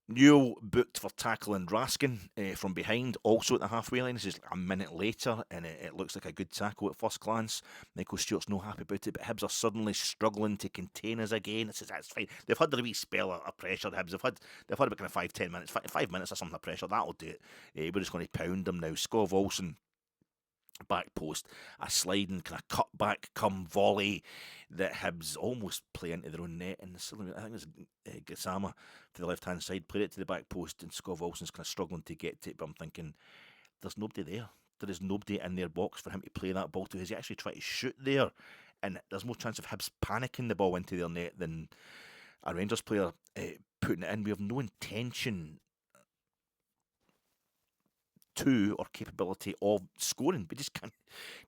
S1: Newell booked for tackling Raskin from behind, also at the halfway line. This is a minute later, and it looks like a good tackle at first glance. Michael Stewart's no happy about it, but Hibs are suddenly struggling to contain us again. That's fine. They've had their wee spell of pressure. Hibs they've had about kind of 5-10 minutes, 5 minutes or something of pressure. That'll do it. We're just going to pound them now. Skov Olsen, back post, a sliding kind of cut back come volley that Hibs almost play into their own net, and I think it was Gassama to the left hand side played it to the back post, and Skov Olsen's kind of struggling to get to it, but I'm thinking there's nobody there. There is nobody in their box for him to play that ball to. Has he actually tried to shoot there? And there's more chance of Hibs panicking the ball into their net than a Rangers player putting it in. We have no intention to or capability of scoring. We just can't.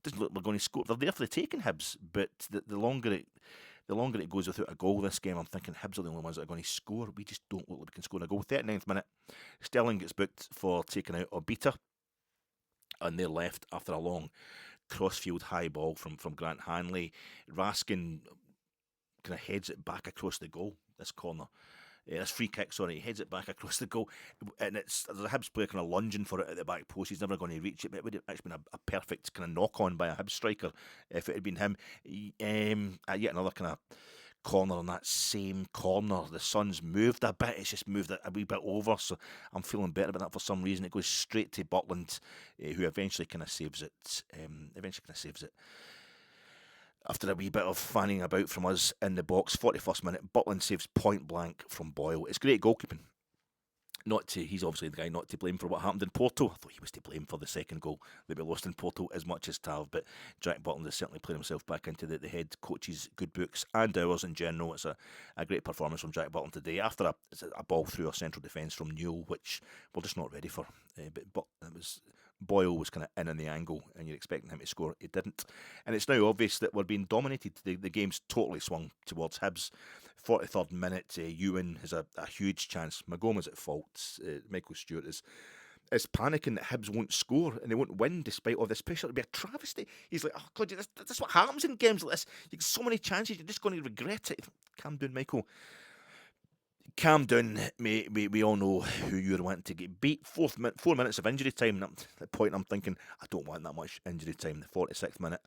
S1: Doesn't look like we're going to score. They're there for the taking, Hibs, but the longer it goes without a goal this game, I'm thinking Hibs are the only ones that are going to score. We just don't look like we can score a goal. 39th minute, Sterling gets booked for taking out Obita, and they're left after a long crossfield high ball from Grant Hanley. Raskin kind of heads it back across the goal, this corner. This free kick, sorry, he heads it back across the goal, and there's a Hibs player kind of lunging for it at the back post. He's never going to reach it, but it would have actually been a perfect kind of knock on by a Hibs striker if it had been him. Yet another kind of corner on that same corner. The sun's moved a bit, it's just moved a wee bit over, so I'm feeling better about that for some reason. It goes straight to Butland, who eventually kind of saves it. After a wee bit of fanning about from us in the box, 41st minute, Butland saves point blank from Boyle. It's great goalkeeping. He's obviously the guy not to blame for what happened in Porto. I thought he was to blame for the second goal that we lost in Porto as much as Tav, but Jack Butland has certainly played himself back into the head coach's good books and ours in general. It's a great performance from Jack Butland today after a ball through a central defence from Newell, which we're just not ready for. But it was... Boyle was kind of in the angle, and you're expecting him to score. He didn't. And it's now obvious that we're being dominated. The game's totally swung towards Hibs. 43rd minute, Ewan has a huge chance. Magoma's at fault. Michael Stewart is panicking that Hibs won't score and they won't win despite all this pressure. It'll be a travesty. He's like, oh, God, that's what happens in games like this. You get so many chances, you're just going to regret it. Calm down, Michael. Calm down, mate. We all know who you're wanting to get beat. 4 minutes of injury time. At the point I'm thinking, I don't want that much injury time. The 46th minute,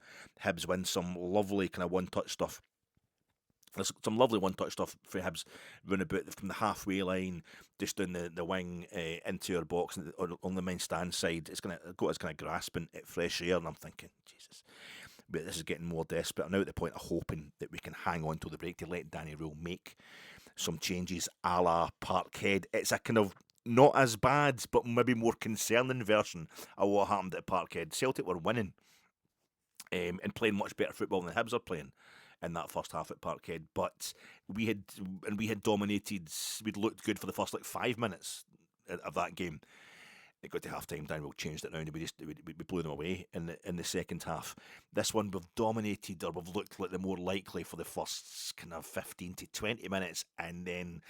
S1: Hibs win some lovely kind of one-touch stuff. There's some lovely one-touch stuff for Hibs run about from the halfway line, just down the wing into our box on the main stand side. It's going to go as kind of grasping at fresh air, and I'm thinking, Jesus. But this is getting more desperate. I'm now at the point of hoping that we can hang on till the break to let Danny Rule make some changes a la Parkhead. It's a kind of not as bad, but maybe more concerning version of what happened at Parkhead. Celtic were winning and playing much better football than the Hibs are playing in that first half at Parkhead, but we had dominated. We'd looked good for the first 5 minutes of that game. It got to half time, Daniel changed it around, and we blew them away in the second half. This one we've dominated, or we've looked like the more likely for the first kind of 15 to 20 minutes, and then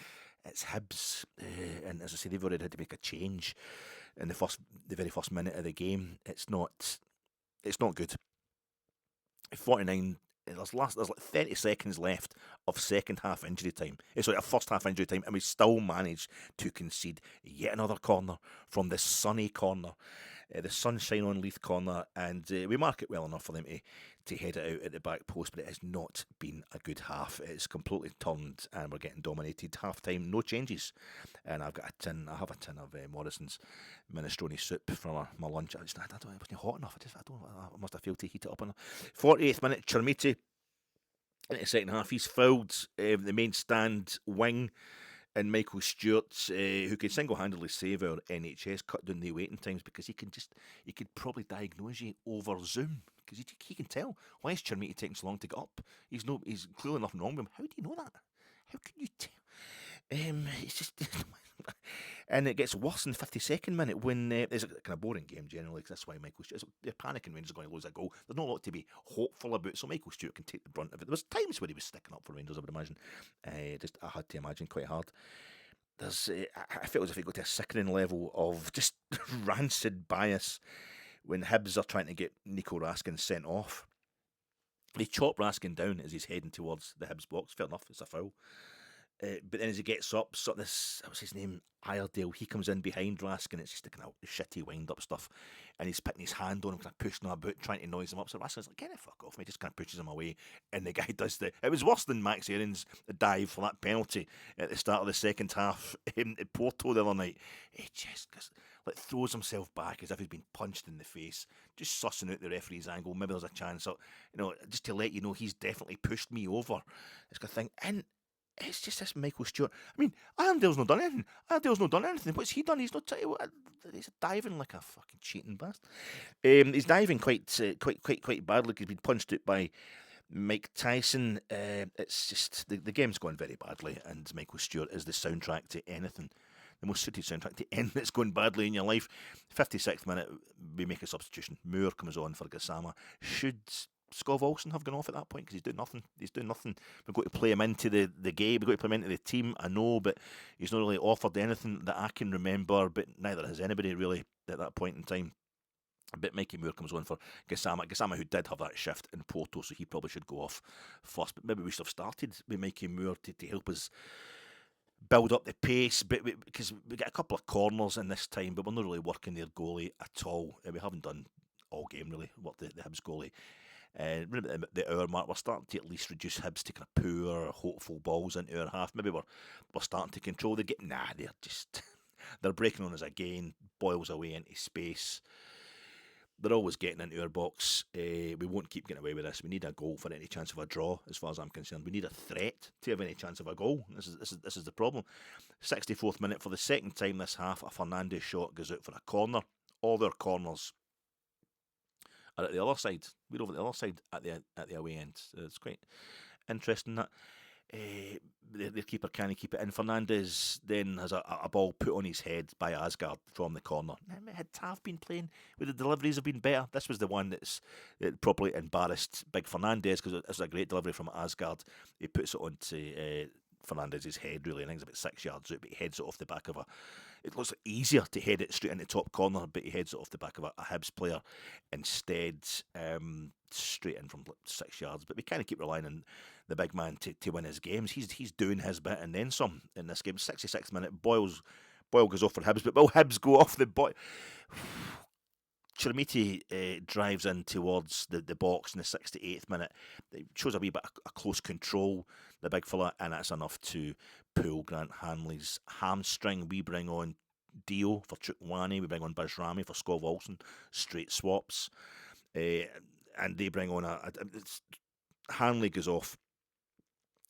S1: it's Hibs, and as I say, they've already had to make a change in the very first minute of the game. It's not good. 49. There's 30 seconds left of second half injury time. Sorry, first half injury time, and we still managed to concede yet another corner from the sunny corner, the sunshine on Leith corner, and we mark it well enough for them to head it out at the back post, but it has not been a good half. It's completely turned, and we're getting dominated. Half time, no changes, and I have a tin of Morrison's minestrone soup for my lunch. I don't know, it wasn't hot enough. I must have failed to heat it up enough. 48th minute, Chermiti in the second half. He's fouled the main stand wing, and Michael Stewart, who can single-handedly save our NHS, cut down the waiting times because he could probably diagnose you over Zoom because he can tell. Why is Chermiti taking so long to get up? He's clearly nothing wrong with him. How do you know that? How can you tell? It's just... And it gets worse in the 52nd minute when it's a kind of boring game generally, because that's why Michael Stewart, they're panicking when he's going to lose a goal. There's not a lot to be hopeful about, so Michael Stewart can take the brunt of it. There was times where he was sticking up for Rangers, I would imagine. I had to imagine quite hard. I felt as if it got to a sickening level of just rancid bias when Hibs are trying to get Nico Raskin sent off. They chop Raskin down as he's heading towards the Hibs box. Fair enough, it's a foul. But then as he gets up, what's his name? Iredale, he comes in behind Raskin. It's just the kind of shitty wind-up stuff. And he's putting his hand on him, kind of pushing him about, trying to noise him up. So Raskin's like, get the fuck off me. Just kind of pushes him away. And the guy does it was worse than Max Aaron's dive for that penalty at the start of the second half at Porto the other night. He just throws himself back as if he's been punched in the face, just sussing out the referee's angle. Maybe there's a chance, just to let you know he's definitely pushed me over. It's got a thing. And it's just this Michael Stewart. I mean, Iredale's not done anything. What's he done? He's he's diving like a fucking cheating bastard. He's diving quite badly. He's been punched out by Mike Tyson. It's just the game's gone very badly, and Michael Stewart is the soundtrack to anything. The most suited soundtrack to anything that's going badly in your life. 56th minute, we make a substitution. Moore comes on for Gassama. Should Scov Olsen have gone off at that point because he's doing nothing. We've got to play him into the game. We've got to play him into the team. I know, but he's not really offered anything that I can remember. But neither has anybody really at that point in time. But Mikey Moore comes on for Gassama, who did have that shift in Porto, so he probably should go off first. But maybe we should have started with Mikey Moore to help us build up the pace. But because we get a couple of corners in this time, but we're not really working their goalie at all. We haven't done all game really what the Hibs goalie. Remember the hour mark, we're starting to at least reduce Hibs taking a poor, hopeful balls into our half. Maybe we're starting to control the game. Nah, they're just they're breaking on us again. Boyle's away into space. They're always getting into our box. We won't keep getting away with this. We need a goal for any chance of a draw, as far as I'm concerned. We need a threat to have any chance of a goal. This is the problem. 64th minute, for the second time this half, a Fernandes shot goes out for a corner. All their corners are at the other side. We're over the other side at the away end. It's quite interesting that. Their keeper can't keep it in. Fernandes then has a ball put on his head by Asgard from the corner. Had Tav been playing, would the deliveries have been better? This was the one that probably embarrassed Big Fernandes, because it's a great delivery from Asgard. He puts it onto Fernandes' head, really. I think it's about 6 yards out, but he heads it off the back of a. It looks easier to head it straight in the top corner, but he heads it off the back of a Hibs player instead, straight in from 6 yards. But we kind of keep relying on the big man to win his games. He's doing his bit and then some in this game. 66th minute, Boyle goes off for Hibs, but will Hibs go off the boy? Chermiti drives in towards the box in the 68th minute. It shows a wee bit of close control, the big fella, and that's enough to pull Grant Hanley's hamstring. We bring on Dio for Chukwani, we bring on Bajrami for Scott Wilson, straight swaps. And they bring on Hanley goes off,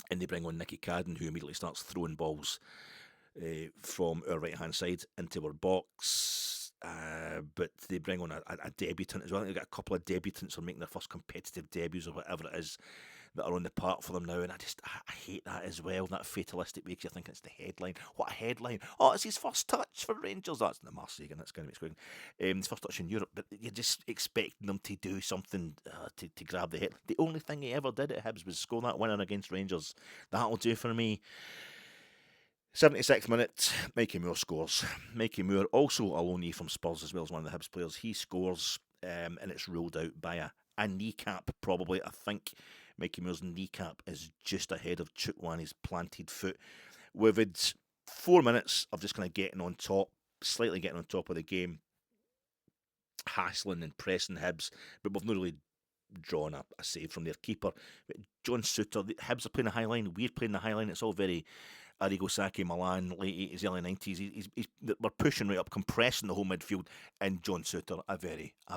S1: and they bring on Nicky Cadden, who immediately starts throwing balls from our right-hand side into our box. But they bring on a debutant as well. They've got a couple of debutants who are making their first competitive debuts or whatever it is that are on the park for them now, and I hate that as well, that fatalistic way, because you're thinking it's the headline. What a headline! Oh, it's his first touch for Rangers. That's the Marseille again, that's going to be scoring. His first touch in Europe, but you're just expecting them to do something to grab the head. The only thing he ever did at Hibs was score that winner against Rangers. That'll do for me. 76th minute, Mikey Moore scores. Mikey Moore, also a loanee from Spurs as well as one of the Hibs players. He scores, and it's ruled out by a kneecap, probably. I think Mikey Moore's kneecap is just ahead of Chukwani's planted foot. We've had 4 minutes of just kind of getting on top, slightly getting on top of the game, hassling and pressing Hibs, but we've not really drawn a save from their keeper. John Souttar, the Hibs are playing the high line, we're playing the high line. It's all very Arrigo Sacchi, Milan, late 80s, early 90s. We're pushing right up, compressing the whole midfield, and John Souttar, a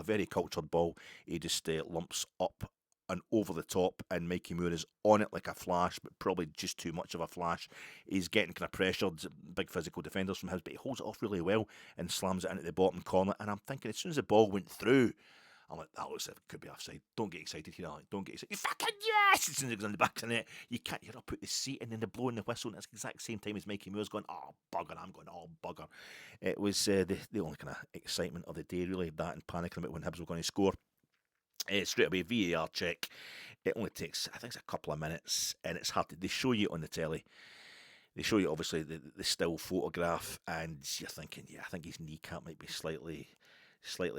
S1: very cultured ball. He just lumps up and over the top, and Mikey Moore is on it like a flash, but probably just too much of a flash. He's getting kind of pressured, big physical defenders from Hibs, but he holds it off really well and slams it into the bottom corner. And I'm thinking, as soon as the ball went through, I'm like, that looks like it could be offside. Don't get excited here, Alec. Don't get excited. You fucking yes! As soon as it goes in the back of the net, you can't hear up at the seat, and then they're blowing the whistle, and it's the exact same time as Mikey Moore's going, oh, bugger. I'm going, oh, bugger. It was the only kind of excitement of the day, really, that and panicking about when Hibs were going to score. Straight away, VAR check. It only takes, I think it's a couple of minutes, and it's hard to, they show you on the telly. They show you, obviously, the still photograph, and you're thinking, yeah, I think his kneecap might be slightly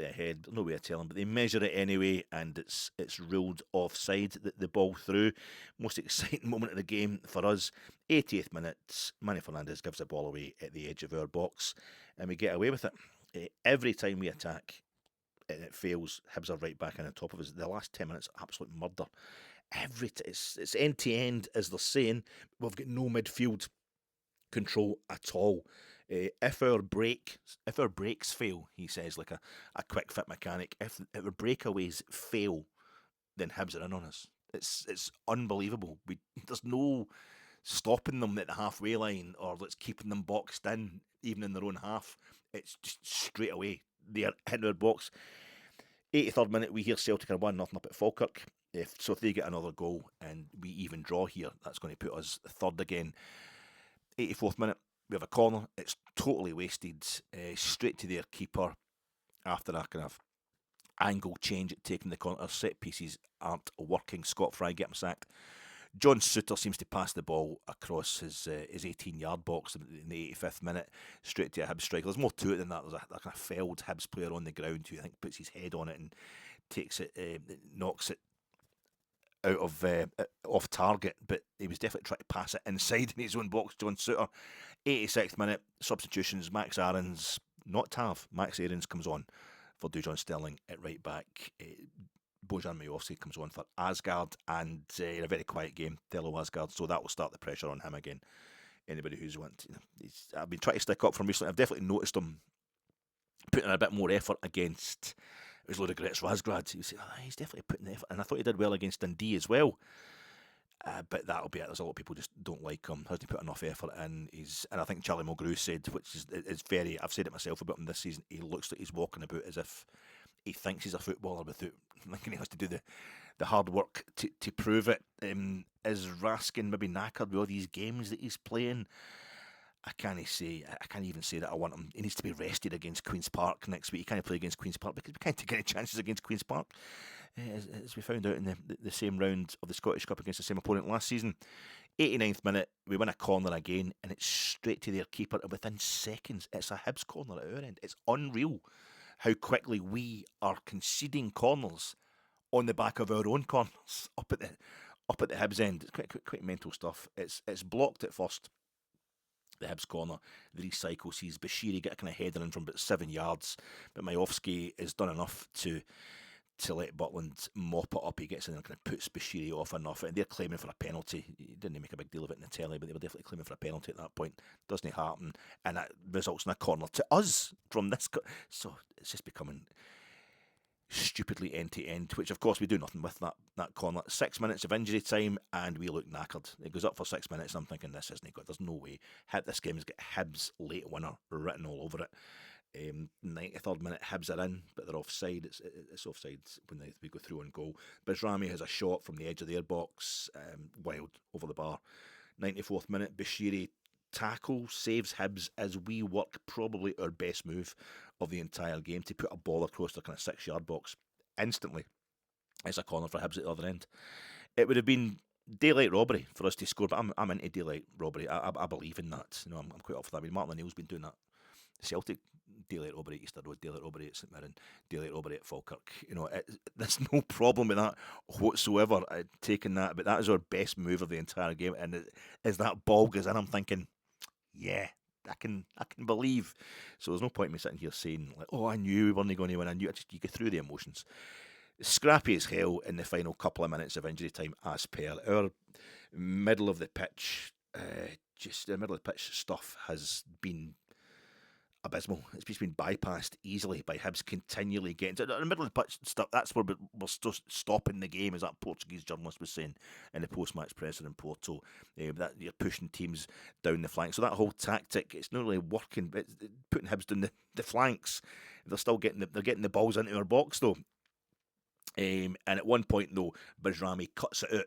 S1: ahead. No way of telling, but they measure it anyway, and it's ruled offside. The ball through. Most exciting moment of the game for us. 80th minute, Manny Fernandes gives the ball away at the edge of our box, and we get away with it. Every time we attack and it fails, Hibs are right back on top of us. The last 10 minutes, absolute murder. It's end to end, as they're saying. We've got no midfield control at all. If our brakes fail, he says, like a quick fit mechanic, if our breakaways fail, then Hibs are in on us. It's unbelievable. There's no stopping them at the halfway line, or let's keeping them boxed in, even in their own half. It's just straight away. They are in our box. 83rd minute, we hear Celtic are 1-0 up at Falkirk. If they get another goal and we even draw here, that's going to put us third again. 84th minute, we have a corner. It's totally wasted. Straight to their keeper after that kind of angle change at taking the corner. Our set pieces aren't working. Scott Fry get him sacked. John Souttar seems to pass the ball across his 18-yard box in the 85th minute, straight to a Hibs striker. There's more to it than that. There's a kind of felled Hibs player on the ground who I think puts his head on it and takes it, knocks it out of off target, but he was definitely trying to pass it inside in his own box. John Souttar, 86th minute, substitutions. Max Aarons, not Tav. Max Aarons comes on for Dujon Sterling at right back. Bojan Miovski comes on for Asgard, and in a very quiet game, Thelo Asgard, so that will start the pressure on him again. Anybody who's I've been trying to stick up from recently. I've definitely noticed him putting in a bit more effort against. It was Ludogorets Razgrad. You say, he's definitely putting the effort, and I thought he did well against Dundee as well. But that'll be it. There's a lot of people just don't like him. Hasn't put enough effort in. And I think Charlie Mulgrew said, which is very. I've said it myself about him this season. He looks like he's walking about as if he thinks he's a footballer without thinking he has to do the hard work to prove it. Is Raskin maybe knackered with all these games that he's playing? I can't even say that I want him. He needs to be rested against Queen's Park next week. He can't play against Queen's Park because we can't take any chances against Queen's Park. As we found out in the same round of the Scottish Cup against the same opponent last season. 89th minute, we win a corner again, and it's straight to their keeper, and within seconds, it's a Hibs corner at our end. It's unreal how quickly we are conceding corners on the back of our own corners up at the Hibs end. It's quite mental stuff. It's blocked at first. The Hibs corner, the recycle sees Bashiri get a kind of header in from about 7 yards, but Miovski has done enough to let Butland mop it up. He gets in and kind of puts Bashiri off enough, and they're claiming for a penalty. He didn't make a big deal of it in the telly, but they were definitely claiming for a penalty at that point. Doesn't happen, and that results in a corner to us from this. So it's just becoming stupidly end to end, which of course we do nothing with that corner. 6 minutes of injury time and we look knackered. It goes up for 6 minutes and I'm thinking this isn't good. There's no way. This game's got Hibs late winner written all over it. 93rd minute, Hibs are in, but they're offside. It's offside when we go through on goal. Bajrami has a shot from the edge of their box, wild over the bar. 94th minute, Bashiri tackle saves Hibs as we work probably our best move of the entire game to put a ball across the kind of 6 yard box instantly. It's a corner for Hibs at the other end. It would have been daylight robbery for us to score, but I'm into daylight robbery. I believe in that. I'm quite up for that. I mean, Martin O'Neill's been doing that. Celtic, daylight robbery at Easter Road, daylight robbery at St Mirren, daylight robbery at Falkirk. There's no problem with that whatsoever. Taking that, but that is our best move of the entire game. And as that ball goes in, I'm thinking, yeah, I can believe. So there's no point in me sitting here saying like, I knew we weren't going to win. I knew. You get through the emotions. Scrappy as hell in the final couple of minutes of injury time, as per our middle of the pitch. Just the middle of the pitch stuff has been abysmal. It's just been bypassed easily by Hibs continually getting to the middle of the pitch stuff. That's where we're stopping the game, as that Portuguese journalist was saying in the post-match presser in Porto. That you're pushing teams down the flank. So that whole tactic, it's not really working. But it's putting Hibs down the flanks. They're still getting the balls into our box though. And at one point though, Bajrami cuts it out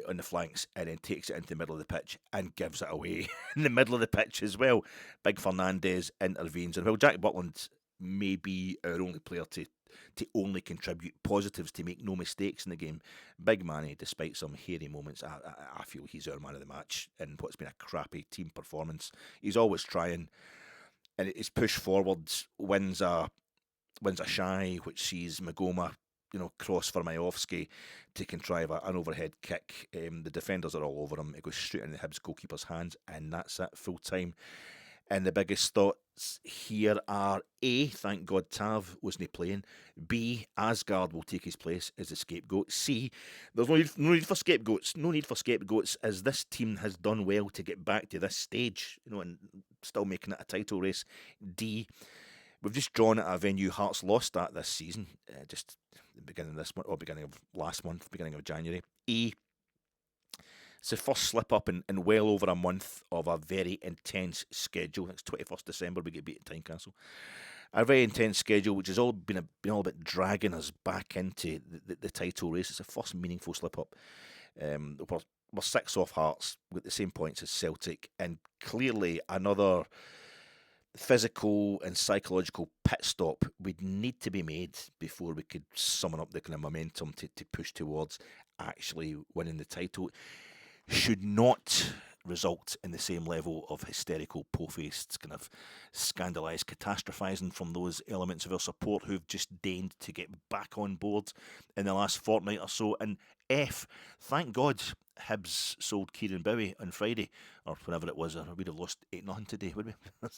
S1: on the flanks and then takes it into the middle of the pitch and gives it away in the middle of the pitch as well. Big Fernandez intervenes, and while Jack Butland may be our only player to only contribute positives, to make no mistakes in the game, Big Manny, despite some hairy moments, I feel he's our man of the match in what's been a crappy team performance. He's always trying, and his push forwards wins a shy, which sees Magoma cross for Miovski to contrive an overhead kick. The defenders are all over him. It goes straight in the Hibs goalkeeper's hands, and that's it, full time. And the biggest thoughts here are A, thank God Tav wasn't playing. B, Asgard will take his place as the scapegoat. C, there's no need for scapegoats. No need for scapegoats, as this team has done well to get back to this stage, and still making it a title race. D, we've just drawn at a venue Hearts lost at this season, just the beginning of this month, or beginning of last month, beginning of January. E, it's the first slip up in well over a month of a very intense schedule. It's 21st December, we get beat at Tynecastle. A very intense schedule, which has all been all about dragging us back into the title race. It's the first meaningful slip up. We're 6 off Hearts with the same points as Celtic, and clearly another physical and psychological pit stop would need to be made before we could summon up the kind of momentum to push towards actually winning the title. Should not result in the same level of hysterical, po-faced, kind of scandalised catastrophising from those elements of our support who've just deigned to get back on board in the last fortnight or so. And thank God Hibs sold Kieran Bowie on Friday, or whenever it was, or we'd have lost 8-0 today, would we?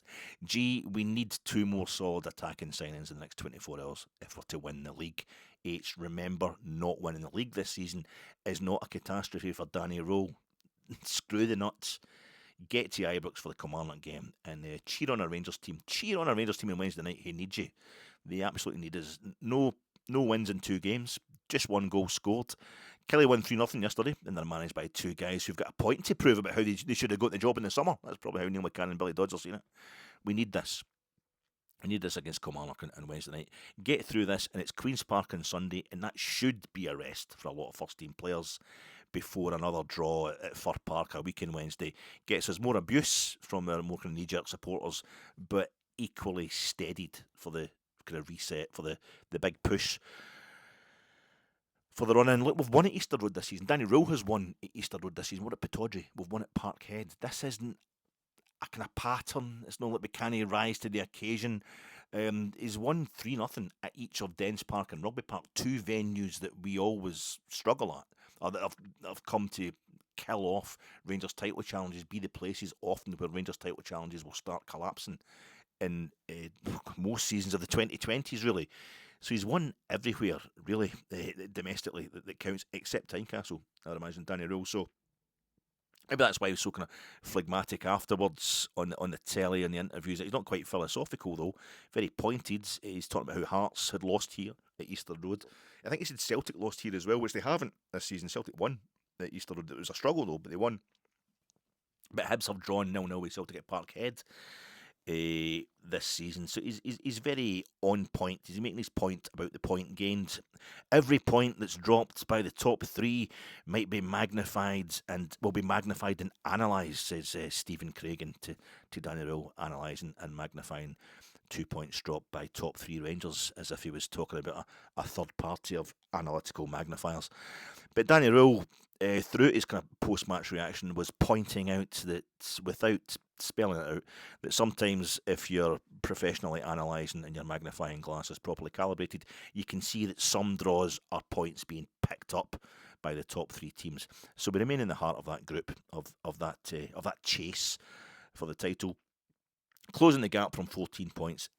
S1: G, we need 2 more solid attacking signings in the next 24 hours if we're to win the league. H, remember, not winning the league this season is not a catastrophe for Danny Rowe. Screw the nuts. Get to Ibrox for the Kilmarnock game and cheer on our Rangers team. Cheer on our Rangers team on Wednesday night. He needs you. They absolutely need us. No wins in 2 games. Just 1 goal scored. Kelly won 3-0 yesterday, and they're managed by 2 guys who've got a point to prove about how they should have got the job in the summer. That's probably how Neil McCann and Billy Dodds are seeing it. We need this. We need this against Kilmarnock on Wednesday night. Get through this, and it's Queen's Park on Sunday, and that should be a rest for a lot of first-team players before another draw at Fir Park a week on Wednesday. Gets us more abuse from our more kind of knee-jerk supporters, but equally steadied for the kind of reset, for the big push for the run-in. Look, we've won at Easter Road this season. Danny Rowe has won at Easter Road this season. We're at Pittodrie. We've won at Parkhead. This isn't a kind of pattern. It's not like we can't rise to the occasion. He's won 3-0 at each of Dens Park and Rugby Park, 2 venues that we always struggle at, or that have come to kill off Rangers title challenges, be the places often where Rangers title challenges will start collapsing in most seasons of the 2020s, really. So he's won everywhere, really, domestically, that counts, except Tynecastle, I'd imagine, Danny Rowe. So maybe that's why he was so kind of phlegmatic afterwards on the telly and the interviews. He's not quite philosophical, though. Very pointed. He's talking about how Hearts had lost here at Easter Road. I think he said Celtic lost here as well, which they haven't this season. Celtic won at Easter Road. It was a struggle, though, but they won. But Hibs have drawn 0-0 with Celtic at Parkhead this season. So he's very on point. He's making his point about the point gained. Every point that's dropped by the top 3 might be magnified and will be magnified and analysed, says Stephen Craigan to Danny Rowe, analysing and magnifying 2 points dropped by top 3 Rangers, as if he was talking about a third party of analytical magnifiers. But Danny Rowe, throughout his kind of post-match reaction, was pointing out that, without spelling it out, that sometimes if you're professionally analysing and your magnifying glass is properly calibrated, you can see that some draws are points being picked up by the top 3 teams. So we remain in the heart of that group, of that chase for the title. Closing the gap from 14 points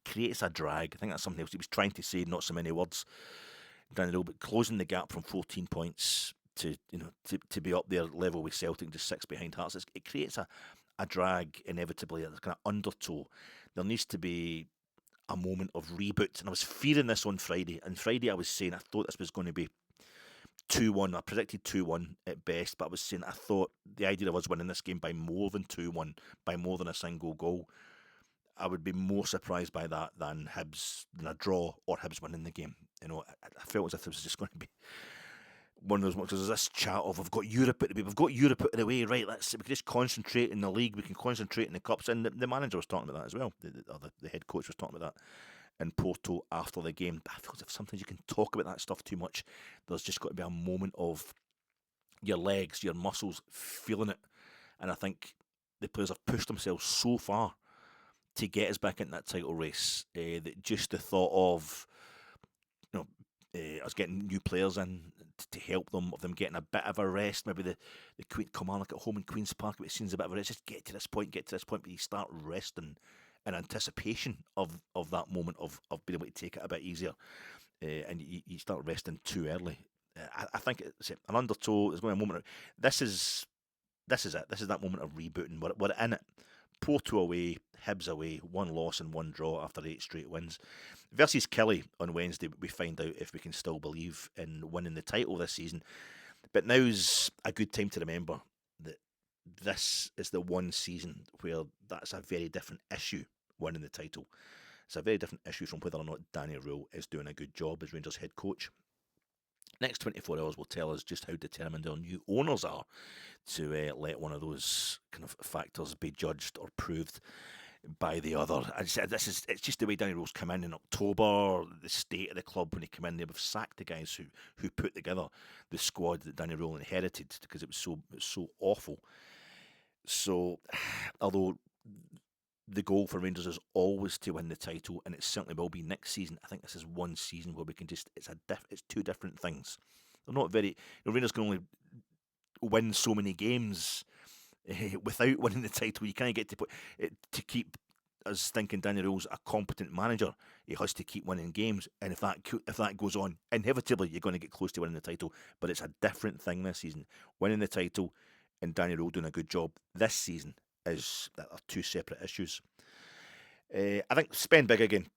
S1: creates a drag. I think that's something else he was trying to say, not so many words, Danny Rowe, but closing the gap from 14 points to be up there level with Celtic, just 6 behind Hearts, it creates a drag inevitably, a kind of undertow. There needs to be a moment of reboot, and I was fearing this on Friday. And Friday I was saying I thought this was going to be 2-1. I predicted 2-1 at best, but I was saying I thought the idea of us winning this game by more than 2-1, by more than a single goal, I would be more surprised by that than a draw or Hibs winning the game. I felt as if this was just going to be one of those ones. There's this chat of we've got Europe out of the way, right? We can just concentrate in the league. We can concentrate in the cups. And the manager was talking about that as well. The head coach was talking about that in Porto after the game. But I feel as if sometimes you can talk about that stuff too much. There's just got to be a moment of your legs, your muscles feeling it. And I think the players have pushed themselves so far to get us back into that title race that just the thought of us getting new players in to help them, of them getting a bit of a rest, maybe the Kilmarnock at home in Queen's Park, it seems a bit of a rest, just get to this point, but you start resting in anticipation of that moment of being able to take it a bit easier, and you start resting too early. I think it's an undertow. There's going to be a moment. This is it. This is that moment of rebooting. We're in it. Porto away, Hibs away, 1 loss and 1 draw after 8 straight wins. Versus Kelly on Wednesday, we find out if we can still believe in winning the title this season. But now's a good time to remember that this is the one season where that's a very different issue, winning the title. It's a very different issue from whether or not Danny Rowe is doing a good job as Rangers head coach. Next 24 hours will tell us just how determined our new owners are to let one of those kind of factors be judged or proved. by the other. I said it's just the way Danny Rose came in October, the state of the club when he came in. They have sacked the guys who put together the squad that Danny Rose inherited because it was so awful. So, although the goal for Rangers is always to win the title, and it certainly will be next season. I think this is one season where we can it's two different things. They're not very. Rangers can only win so many games without winning the title. You can't get to keep us thinking Danny Rose a competent manager. He has to keep winning games, and if that goes on, inevitably you're going to get close to winning the title. But it's a different thing this season. Winning the title and Danny Rose doing a good job this season are two separate issues. I think spend big again.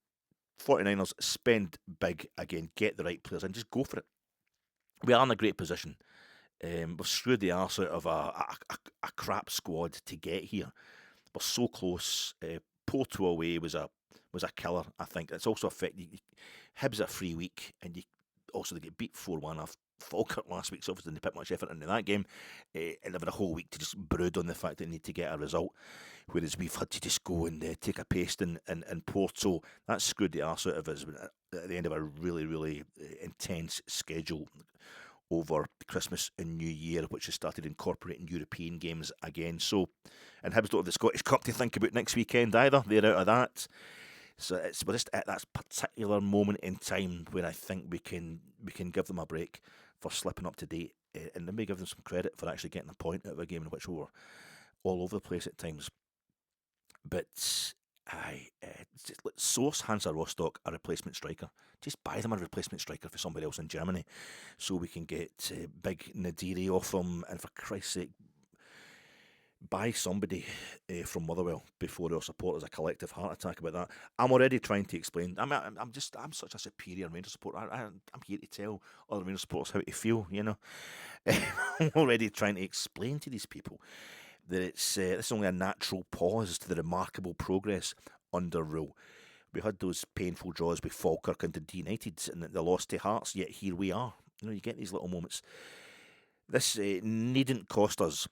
S1: 49ers, spend big again. Get the right players and just go for it. We are in a great position. We've screwed the arse out of a crap squad to get here. We're so close. Porto away was a killer. I think it's also affected. Hibs a free week, and they get beat 4-1 off Falkirk last week, so obviously didn't put much effort into that game, and they've had a whole week to just brood on the fact that they need to get a result, whereas we've had to just go and take a paste in Porto. That screwed the arse out of us at the end of a really, really intense schedule over Christmas and New Year, which has started incorporating European games again. So, and Hibs don't have the Scottish Cup to think about next weekend either. They're out of that. So we're just at that particular moment in time where I think we can give them a break for slipping up to date, and maybe give them some credit for actually getting a point out of a game in which we were all over the place at times. But source Hansa Rostock a replacement striker. Just buy them a replacement striker for somebody else in Germany, so we can get big Nadiri off them, and for Christ's sake, buy somebody from Motherwell before our supporters a collective heart attack about that. I'm already trying to explain. I'm such a superior Rangers supporter. I'm here to tell other Rangers supporters how to feel. I'm already trying to explain to these people that this is only a natural pause to the remarkable progress under Rule. We had those painful draws with Falkirk and Dundee United, and they lost to Hearts. Yet here we are. You get these little moments. This needn't cost us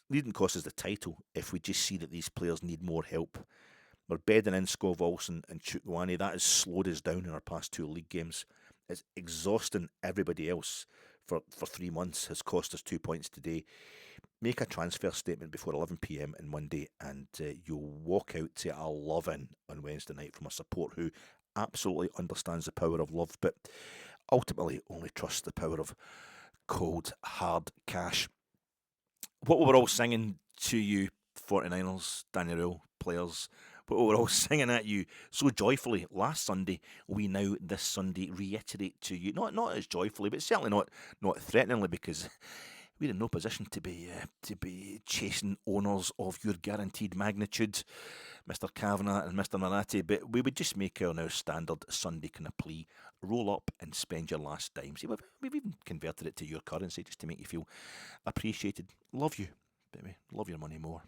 S1: the title if we just see that these players need more help. We're bedding in Skov Olsen and Chukwueze. That has slowed us down in our past two league games. It's exhausting everybody else for 3 months. Has cost us 2 points today. Make a transfer statement before 11 p.m. on Monday, and you'll walk out to a love-in on Wednesday night from a support who absolutely understands the power of love, but ultimately only trusts the power of cold, hard cash. What we were all singing to you, 49ers, Danny Rule players, what we were all singing at you so joyfully last Sunday, we now this Sunday reiterate to you, not as joyfully, but certainly not threateningly, because we're in no position to be chasing owners of your guaranteed magnitude, Mr. Kavanagh and Mr. Narati, but we would just make our now standard Sunday kind of plea: roll up and spend your last dime. See, we've even converted it to your currency just to make you feel appreciated. Love you, but we love your money more.